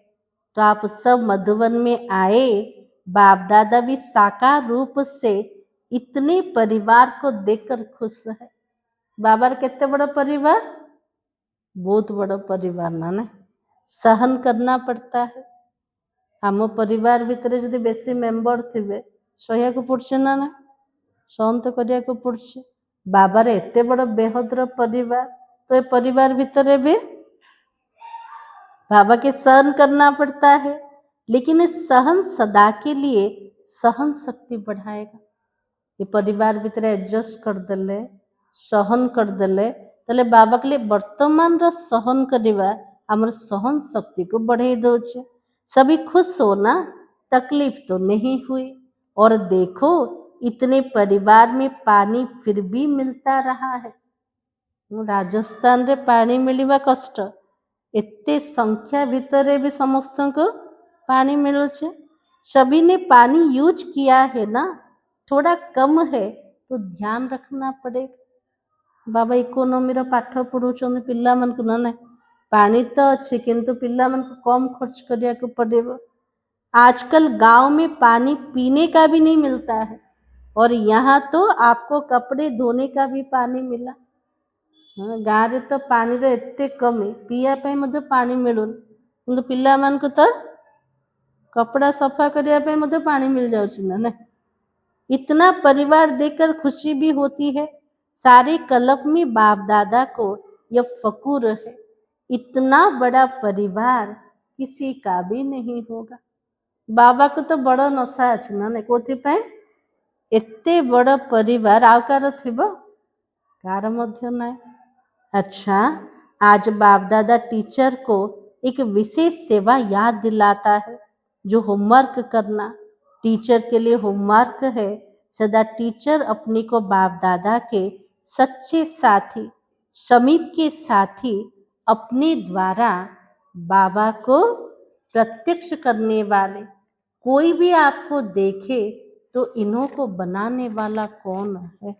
तो आप सब मधुवन में आए, बाप दादा भी साकार रूप से इतने परिवार को देखकर खुश है। बाबा कितने बड़ा परिवार, बहुत बड़ा परिवार ना सहन करना पड़ता है। आम परिवार भितर जदि बेसी मेंबर थे सह्या को पड़े ना, सहन तो करिया को पड़े। बाबार एते बड़ बेहदर परिवार, तो ये परिवार भितर भी बाबा के सहन करना पड़ता है। लेकिन इस सहन सदा के लिए सहन शक्ति बढ़ाएगा। ये परिवार भीतर एडजस्ट कर देले, सहन कर देले, तले बाबा के लिए वर्तमान रो सहन करवा हमर सहन शक्ति को बढ़े दोचे। सभी खुश हो ना, तकलीफ तो नहीं हुई। और देखो इतने परिवार में पानी फिर भी मिलता रहा है। राजस्थान रे पानी मिलवा कष्ट, एते संख्या भितर भी समस्त को पानी मिलुचे। सभी ने पानी यूज किया है ना, थोड़ा कम है तो ध्यान रखना पड़ेगा। बाबा इकोनॉमी रो पाठ पढ़ुचन पिला मन को ना, पानी तो अच्छे किंतु पिला मन को कम खर्च करिया को पड़ेगा। आजकल गांव में पानी पीने का भी नहीं मिलता है। और यहाँ तो आपको कपड़े धोने का भी पानी मिला। गाँव रे तो पानी रो एते कमी, पिया पे मध्य पानी मिलुन, किंतु पिला मान को तो कपड़ा सफा करिया पे मध्य पानी मिल जाउछि ना। इतना परिवार देखकर खुशी भी होती है। सारे कल्प में बाप दादा को यह फकूर है, इतना बड़ा परिवार किसी का भी नहीं होगा। बाबा को तो बड़ नशा अच्छे ना कोथि एते बड़ परिवार आउ कार थिबो, कार मध्य नाय। अच्छा, आज बाप दादा टीचर को एक विशेष सेवा याद दिलाता है, जो होमवर्क करना। टीचर के लिए होमवर्क है सदा टीचर अपने को बाप दादा के सच्चे साथी, समीप के साथी, अपने द्वारा बाबा को प्रत्यक्ष करने वाले। कोई भी आपको देखे तो इन्हों को बनाने वाला कौन है?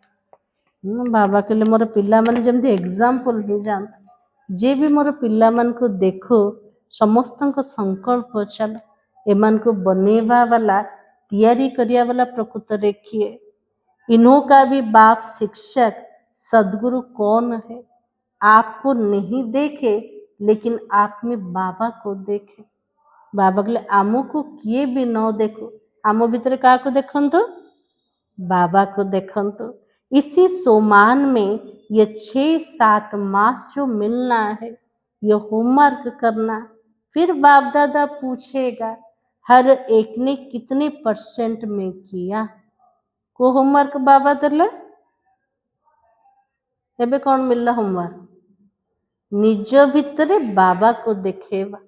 बाबा के लिए मोर पिला माने जमती एग्जांपल हो जान, जे भी मोर पिला मान को देखो समस्त संकल्प चल एमान को बनेवा वाला, तैयारी करिया वाला प्रकृत रेखिए। इन्हों का भी बाप शिक्षक सदगुरु कौन है? आपको नहीं देखे लेकिन आप में बाबा को देखे। बाबा के लिए आमो को किए भी न देखो, आमो भीतर क्या को देखन तो बाबा को देखन तो। इसी सोमान में ये 6-7 मास जो मिलना है, ये होमवर्क करना। फिर बाप दादा पूछेगा हर एक ने कितने % में किया को होमवर्क बाबा दले। एबे कौन मिलला होमवर्क? निज भितरे बाबा को देखेवा,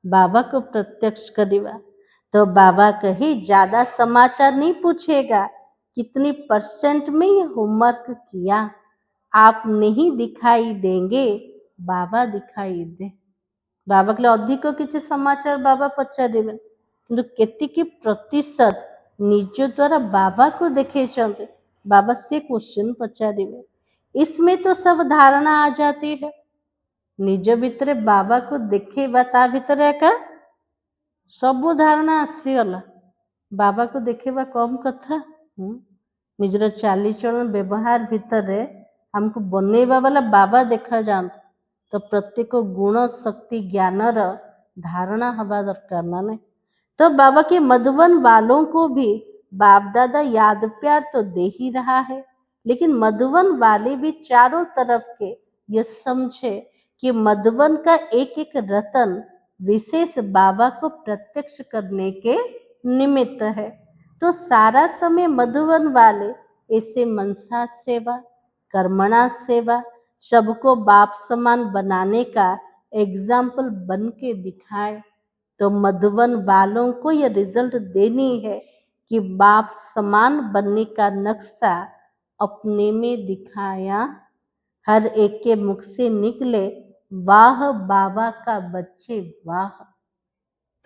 बाबा को प्रत्यक्ष करेगा। तो बाबा कहे ज्यादा समाचार नहीं पूछेगा, कितनी % में ये होमवर्क किया। आप नहीं दिखाई देंगे, बाबा दिखाई दे। बाबा के लिए अधिक किसी समाचार बाबा पचारे, किंतु केतिकी प्रतिशत निज द्वारा बाबा को देखे चलते बाबा से क्वेश्चन पचारे। इसमें तो सब धारणा आ जाती है। निज भितरे बाबा को देखे ता भितरे का सबु धारणा आसीगला। बाबा को देखेबा कम कथा, निजर चालीचलन व्यवहार भितर हमको बनेवा वाला बाबा देखा जात। तो प्रत्येक गुण शक्ति ज्ञानर धारणा हवा दरकार ना नहीं। तो बाबा के मधुबन वालों को भी बाप दादा याद प्यार तो दे ही रहा है, लेकिन मधुबन वाले भी चारों तरफ के ये समझे कि मधुबन का एक एक रतन विशेष बाबा को प्रत्यक्ष करने के निमित्त है। तो सारा समय मधुबन वाले ऐसे मनसा सेवा, कर्मणा सेवा, सबको बाप समान बनाने का एग्जाम्पल बन के दिखाए। तो मधुबन वालों को यह रिजल्ट देनी है कि बाप समान बनने का नक्शा अपने में दिखाया। हर एक के मुख से निकले वाह बाबा का बच्चे वाह।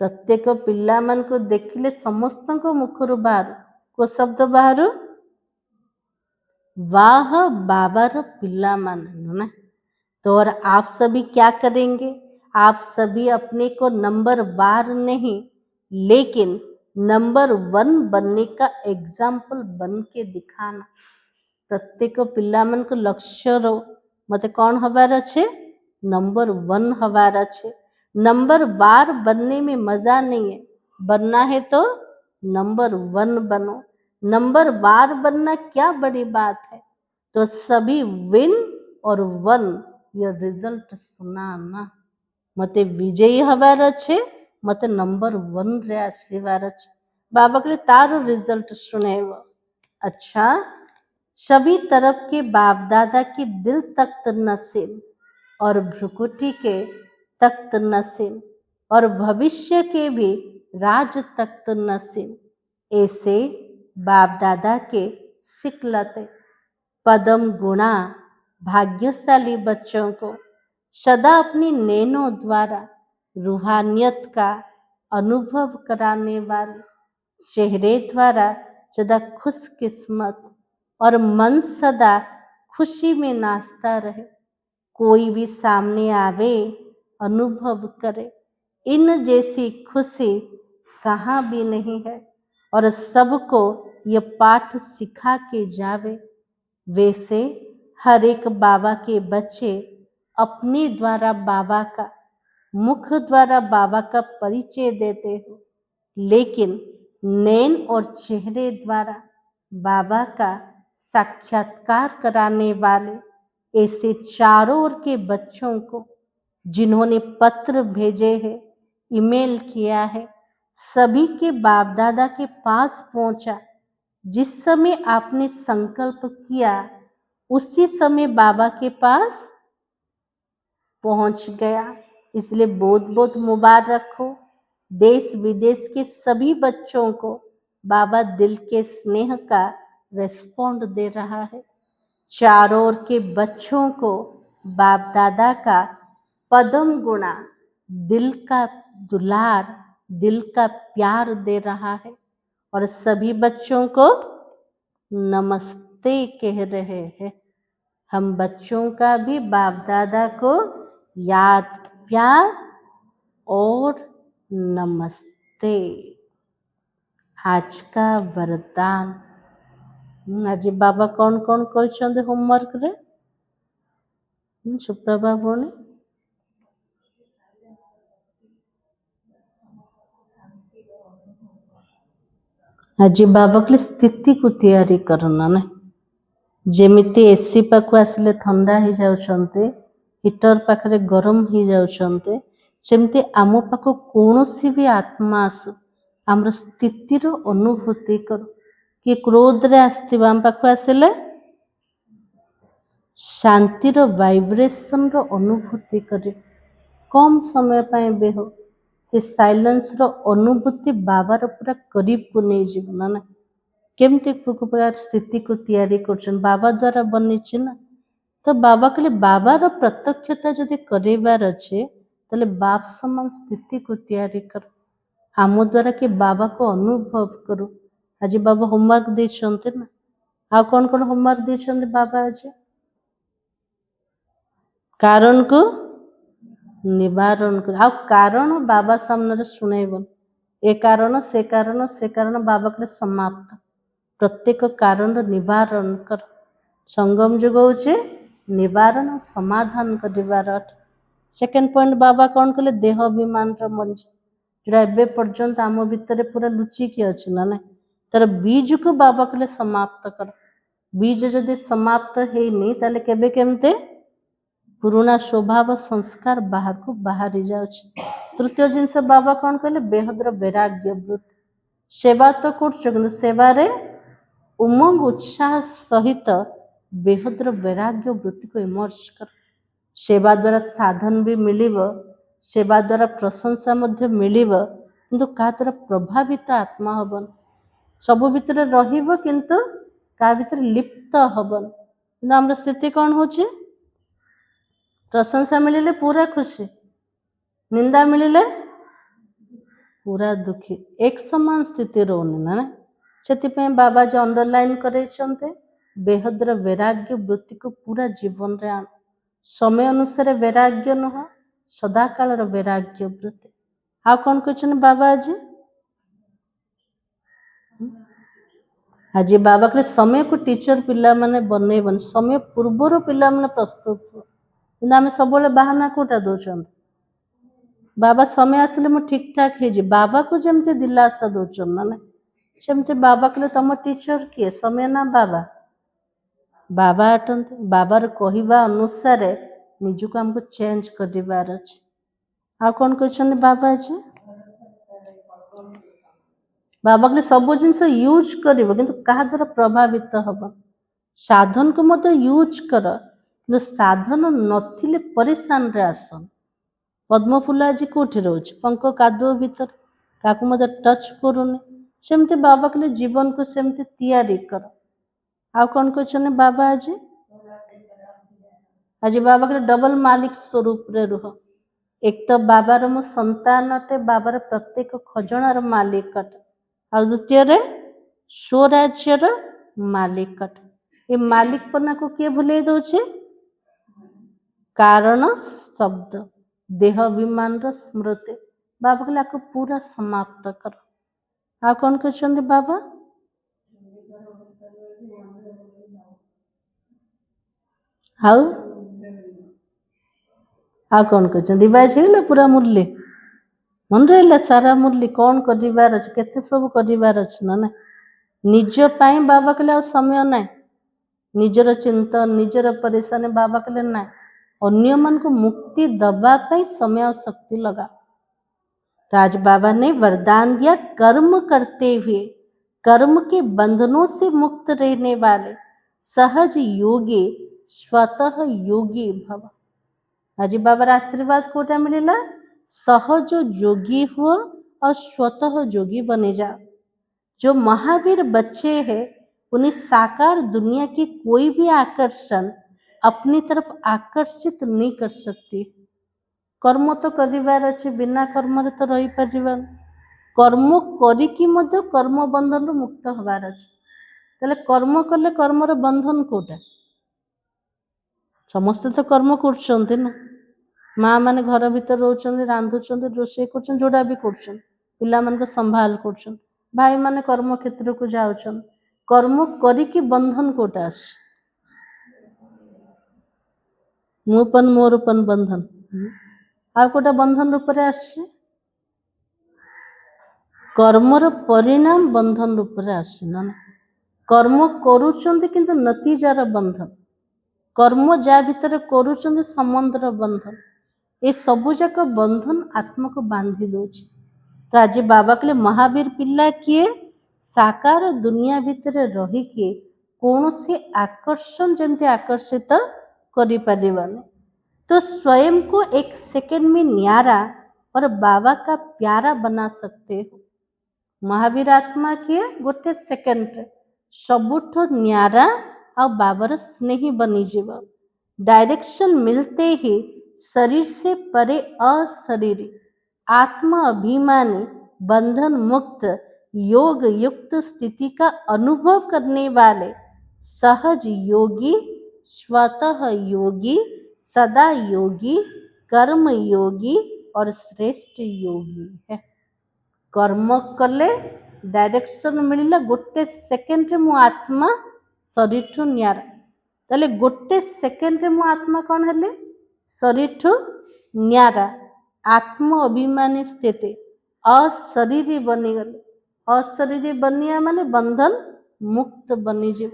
प्रत्येक पिला मन को देखिले समस्त को मुखर बाहर को शब्द बाहर वाह बाबार पिला मन ना। तो और आप सभी क्या करेंगे? आप सभी अपने को नंबर वार नहीं लेकिन नंबर 1 बनने का एग्जाम्पल बन के दिखाना। प्रत्येक पिला मन को लक्ष्य रो मते कौन हबार अच्छे? नंबर 1 हबार अच्छे। नंबर वार बनने में मजा नहीं है, बनना है तो नंबर 1 बनो। नंबर वार बनना क्या बड़ी बात है। तो सभी विन और 1 ये रिजल्ट सुनाना। मते विजयी हबार अच्छे, मते नंबर 1 रे आसीबार अच्छे। बाबा के लिए तारो रिजल्ट सुनेव। अच्छा, सभी तरफ के बाप दादा की दिल तख्त नसीब और भ्रुकुटी के तख्त नसीब और भविष्य के भी राज तख्त नसीब। ऐसे बाप दादा के सिकलते पदम गुणा भाग्यशाली बच्चों को सदा अपनी नैनों द्वारा रूहानियत का अनुभव कराने वाले चेहरे द्वारा सदा खुशकिस्मत और मन सदा खुशी में नाचता रहे। कोई भी सामने आवे अनुभव करे, इन जैसी खुशी कहाँ भी नहीं है और सबको ये पाठ सिखा के जावे। वैसे हर एक बाबा के बच्चे अपने द्वारा बाबा का, मुख द्वारा बाबा का परिचय देते हो, लेकिन नैन और चेहरे द्वारा बाबा का साक्षात्कार कराने वाले ऐसे चारों ओर के बच्चों को जिन्होंने पत्र भेजे हैं, ईमेल किया है, सभी के बाप दादा के पास पहुंचा। जिस समय आपने संकल्प किया उसी समय बाबा के पास पहुंच गया। इसलिए बहुत बहुत मुबारक हो। देश विदेश के सभी बच्चों को बाबा दिल के स्नेह का रेस्पॉन्ड दे रहा है। चारों ओर के बच्चों को बाप दादा का पदम गुणा, दिल का दुलार, दिल का प्यार दे रहा है और सभी बच्चों को नमस्ते कह रहे हैं। हम बच्चों का भी बाप दादा को याद, प्यार और नमस्ते। आज का वरदान आज बाबा कौन कौन कहते होमवर्क रे सुप्रभा भौणी आज बाबा के स्थिति को तैयारी करना ना जेमिति एसी पाखु आसिले ठंडा ही जाउछन्ते हीटर पाखरे गरम ही जाउछन्ते सेमती आम पाखु कौनसी भी आत्मा आसु आमर स्थितिर अनुभूति कर कि क्रोध रे आस्थिबा आम पाखु आसिले शांतिर वाइब्रेशन रो अनुभूति करे कम समय पाए बेहो से साइलेंस रो अनुभूति बाबार पूरा करीब को नहीं जीवना ना केमती प्रकार स्थिति को तैयारी कर बाबा द्वारा बनी ना तो बाबा कहले बाबार प्रत्यक्षता जदि करेबार अच्छे ताले बाप समान स्थिति को तैयारी कर आम द्वारा कि बाबा को अनुभव करो। आज बाबा होमवर्क देछन्ते ना आ कौन कौन होमवर्क देछन्ते बाबा आज कारण को निवारण कर आ कारण बाबा सामने शुणेबन ए कारण से बाबा के समाप्त प्रत्येक कारण निवारण कर संगम जुग होचे निवारण समाधान कर। सेकेंड पॉइंट बाबा कौन कहले देह अभिमान मंच जोड़ा एबे पर्यंत आम भितर पूरा लुचिकी अच्छे ना ना तार बीज को बाबा कहले समाप्त कर बीज जदि समाप्त हैनी ताले केबे केमते पुराना स्वभाव संस्कार बाहर को बाहरी जाउछि। तृतीय जिनस बाबा कौन कहले बेहद्र वैराग्य वृत्ति सेवा तो कर सेवा रे उमंग उत्साह सहित बेहद्र वैराग्य वृत्ति को इमर्ज कर सेवा द्वारा साधन भी मिलिब सेवा द्वारा प्रशंसा मध्य मिलिब किंतु का द्वारा प्रभावित आत्मा हबन सबु भितर रहिब किंतु का भितर लिप्त हबन किंतु हमर स्थिति कौन होचे प्रशंसा मिलिले पूरा खुशी निंदा मिलिले पूरा दुखी एक समान स्थिति रोनी ना से बाबा जो अंडरलाइन करे बेहद्र वैराग्य वृत्ति को पूरा जीवन रे आन समय अनुसार वैराग्य नुह सदाकाल वैराग्य वृत्ति आ कौन कहते बाबा आज बाबा के समय को टीचर पिला माने बनैबन समय पूर्वर पिला माने प्रस्तुत आम सब बाहाना कोटा दौरान बाबा समय आसिले मु ठीक ठाक है बाबा को जमते दिलासा दौरान ना ना सेमती बाबा कहले तुम टीचर किए समय ना बाबा बाबा अटंते बाबार कहवा अनुसार निजको हमको चेंज कर अच्छे आ कौन कहते बाबा आज बाबा कहले सब जिनस यूज कर क्या द्वारा प्रभावित हम साधन को मत यूज कर साधन नथिले परेशान रे आसन पद्म फूल आज कौटी रोच पंख कादुओ भीतर क्या टच करूनी सेमती बाबा कहले जीवन को सेमती तैयारी कर आ कौन कहते बाबा आज बाबा कहले डबल मालिक स्वरूप रे रुह एक तो बाबार मो संतान अटे बाबार प्रत्येक खजनार मालिक अटे आ द्वितीय रे स्वराज्यर मालिक अटे ये मालिक पना को किए भूले दौचे कारण शब्द देह अभिमान स्मृति बाबा कहले आपको पूरा समाप्त कर आ कौन कहते बाबा ଆଉ ଆଉ କ'ଣ କହିଛନ୍ତି? ରିଭାଇଜ୍ ହେଇଗଲା ପୁରା ମୁରଲି ମନେ ରହିଲା ସାରା ମୁରଲି କ'ଣ କରିବାର ଅଛି, କେତେ ସବୁ କରିବାର ଅଛି ନା ନାଇଁ। ନିଜ ପାଇଁ ବାବା କହିଲେ ଆଉ ସମୟ ନାହିଁ, ନିଜର ଚିନ୍ତନ ନିଜର ପରେଶାନୀ ବାବା କହିଲେ ନାହିଁ, ଅନ୍ୟମାନଙ୍କୁ ମୁକ୍ତି ଦବା ପାଇଁ ସମୟ और शक्ति लगा। तो आज बाबा ने वरदान दिया, कर्म करते हुए कर्म के बंधनों से मुक्त रहने वाले सहज योगी स्वतः योगी भव। आज बाबार आशीर्वाद कोटा मिलेला, सहज योगी हुआ और स्वतः योगी बने जाओ। जो महावीर बच्चे हैं उन्हें साकार दुनिया की कोई भी आकर्षण अपनी तरफ आकर्षित नहीं कर सकती। कर्म तो करिवार अच्छे, बिना कर्म तो रही पार, कर्म करिकी मध्य कर्म बंधन मुक्त हबार अच्छे। ताले कर्म कले कर्मर बंधन कोटा? समस्ते तो कर्म कर ना, माँ मैंने घर भीतर रोचंदी, रांधुचंदी, रोषे कर, जोड़ा भी कर, पिला मान संभाल कर, भाई माने कर्म क्षेत्र को जाउछन, कर्म करिकी बंधन कोटा आस मुपन मोरपन बंधन आ कोटा बंधन रूप रे आसे, कर्मर परिणाम बंधन रूप रे आसे ना। कर्म करूचंदी किंतु नतीजार बंधन, कर्म जा भीतर करूचंदी संबंधर बंधन, ए सबु जाक बंधन आत्मा को बांधी दोछि। तो आज बाबा कहले महावीर पिला किए साकार दुनिया भितर रही के कौन से आकर्षण जमती आकर्षित करि परिबानी, तो स्वयं को एक सेकंड में न्यारा और बाबा का प्यारा बना सकते हो। महावीर आत्मा किए गोटे सेकंड सबुठ न्यारा और बाबर स्नेही बनी जीव। डायरेक्शन मिलते ही शरीर से परे अशरीरी आत्मा अभिमानी बंधन मुक्त योग युक्त स्थिति का अनुभव करने वाले सहज योगी स्वतः योगी सदा योगी कर्म योगी और श्रेष्ठ योगी है। कर्म कले डायरेक्शन मिलला गोटे सेकेंड रे मु आत्मा शरीर ठू न्यारा, ताले गोटे सेकेंड रे मु आत्मा कौन हेले शरीर ठू न्यारा, आत्म अभिमानी स्थिति अशरीरी बनीगले। अशरीरी बनिया माने बंधन मुक्त बनी जीव।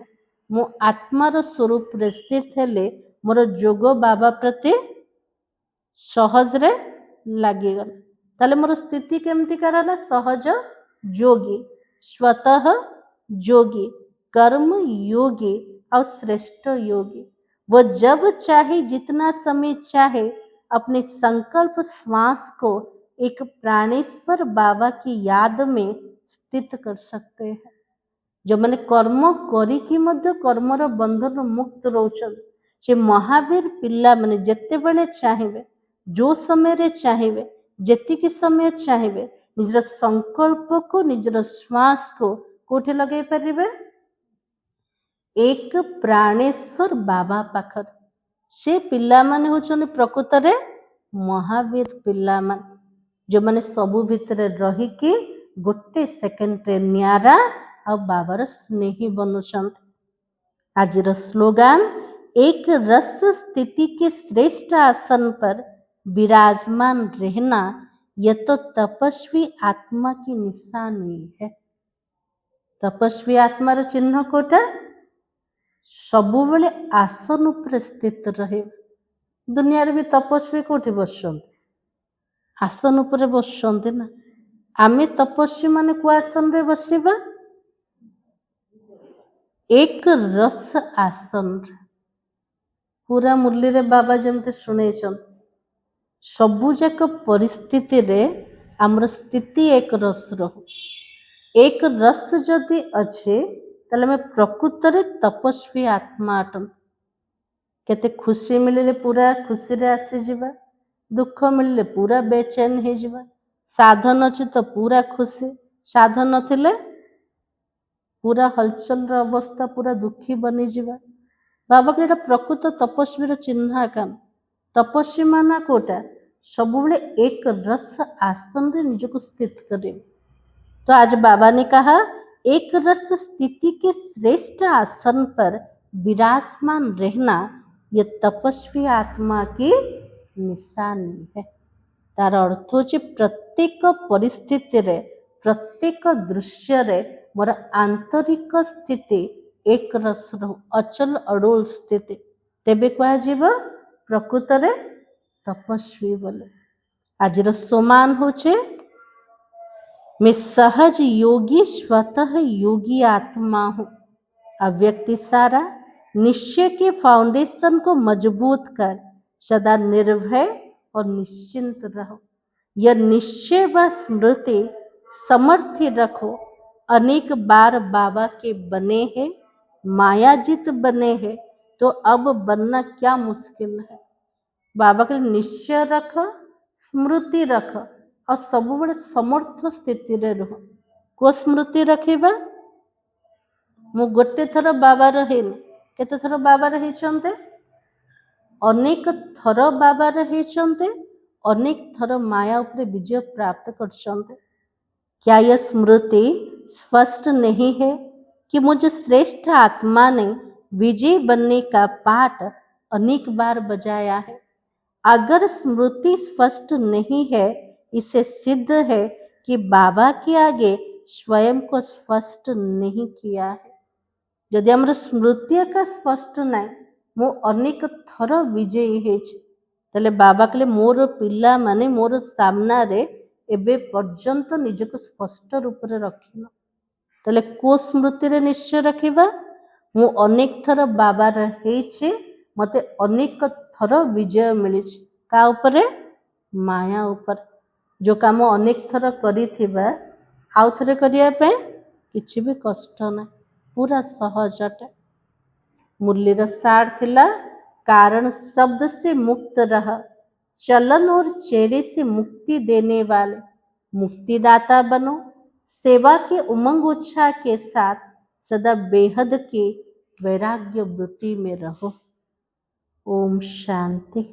मु आत्मार स्वरूप रे स्थित हेले मोर जोग बाबा प्रति सहज रे लागिगला। ताले मोर स्थिति केमती करला सहज योगी स्वतः योगी कर्म योगी और श्रेष्ठ योगी। वो जब चाहे जितना समय चाहे अपने संकल्प श्वास को एक प्राणेश्वर बाबा की याद में स्थित कर सकते हैं। जो मैंने कर्म करिकी मध्य कर्मर बंधन मुक्त रोचन से महावीर पिला माने जेते बेले चाहिए जो समय रे चाहिए जेतिकी समय चाहिए निजर संकल्प को निजर श्वास को कोठे लगे परिबे एक प्राणेश्वर बाबा पाखर। से पिला माने होचन प्रकृत रे महावीर पिला मान जो माने सबु भितरे रही कि गोटे सेकेंड रे न्यारा और बाबार स्नेही बनुचंत। आजर स्लोगान एक रस स्थिति के श्रेष्ठ आसन पर विराजमान रहना यह तो तपस्वी आत्मा की निशानी है। तपस्वी आत्मार चिन्ह कोटा सबु बेले आसन उपर स्थित रहे। दुनिया भी तपस्वी कोठी बसुंत आसन उपर बसुंत ना। आमे तपस्वी माने को आसन रे बसिबा एक रस आसन पूरा मुरली रे बाबा जमते शुणे सबु जाक परिस्थिति रे आमर स्थिति एक रस रहो। एक रस जदि अच्छे ताले में प्रकृत रे तपस्वी आत्मा अटन। केते खुशी मिले पूरा खुशी रे आसी जिबा, दुख मिले पूरा बेचैन हे जिबा। साधन अच्छे तो पूरा खुशी, साधन नथिले पूरा हलचल र अवस्था पूरा दुखी बनी जिबा। बाबा के प्रकृत तपस्वी चिन्ह कान। तपस्वी माना कोटा सब एक रस आसन रे निज को स्थित करे। तो आज बाबा ने कहा एक रस स्थिति के श्रेष्ठ आसन पर विराजमान रहना ये तपस्वी आत्मा की निशानी है। तार अर्थ होची प्रत्येक परिस्थिति रे, प्रत्येक दृश्य रे मोर आंतरिक स्थिति एक रस रहू, अचल अडोल स्थिति, तेबे कह प्रकृत रे तपस्वी बोले। आज सोमान होचे मैं सहज योगी स्वतः योगी आत्मा हूँ। अव्यक्ति सारा निश्चय के फाउंडेशन को मजबूत कर सदा निर्भय और निश्चिंत रहो। यह निश्चय व स्मृति समर्थी रखो। अनेक बार बाबा के बने हैं, मायाजित बने हैं, तो अब बनना क्या मुश्किल है। बाबा के निश्चय रख, स्मृति रख और सब बड़े समर्थ स्थिति रे रह। को स्मृति रखिबा मु गोटे थर बाबा रहीनि, केते थर बाबा रहीचंते, अनेक थर बाबा रहीचंते, अनेक थर माया उपरे विजय प्राप्त करचंते। क्या यह स्मृति स्पष्ट नहीं है कि मुझे श्रेष्ठ आत्मा ने विजय बनने का पाठ अनेक बार बजाया है। अगर स्मृति स्पष्ट नहीं है, इसे सिद्ध है कि बाबा के आगे स्वयं को स्पष्ट नहीं किया है। यदि आमर स्मृति का स्पष्ट ना मु अनेक थर विजयी हेछि, ताले बाबा कहले मोर पिला माने मोर सामना रे एबे पर्यंत निजको स्पष्ट रूप रे रखिनो। ताले को स्मृति रे निश्चय रखिबा मु अनेक थर बाबा रे हेछि, मते अनेक थर विजय मिलिछि। का उपरे? माया उपर। जो काम अनेक थर करिथिबा आउ थरे करिया पे किछि भी कष्ट ना, पूरा सहजटे। मुरलीर सार थिला कारण शब्द से मुक्त रह, चलन और चेहरे से मुक्ति देने वाले मुक्तिदाता बनो। सेवा के उमंग उत्साह के साथ सदा बेहद के वैराग्य वृत्ति में रहो। ओम शांति।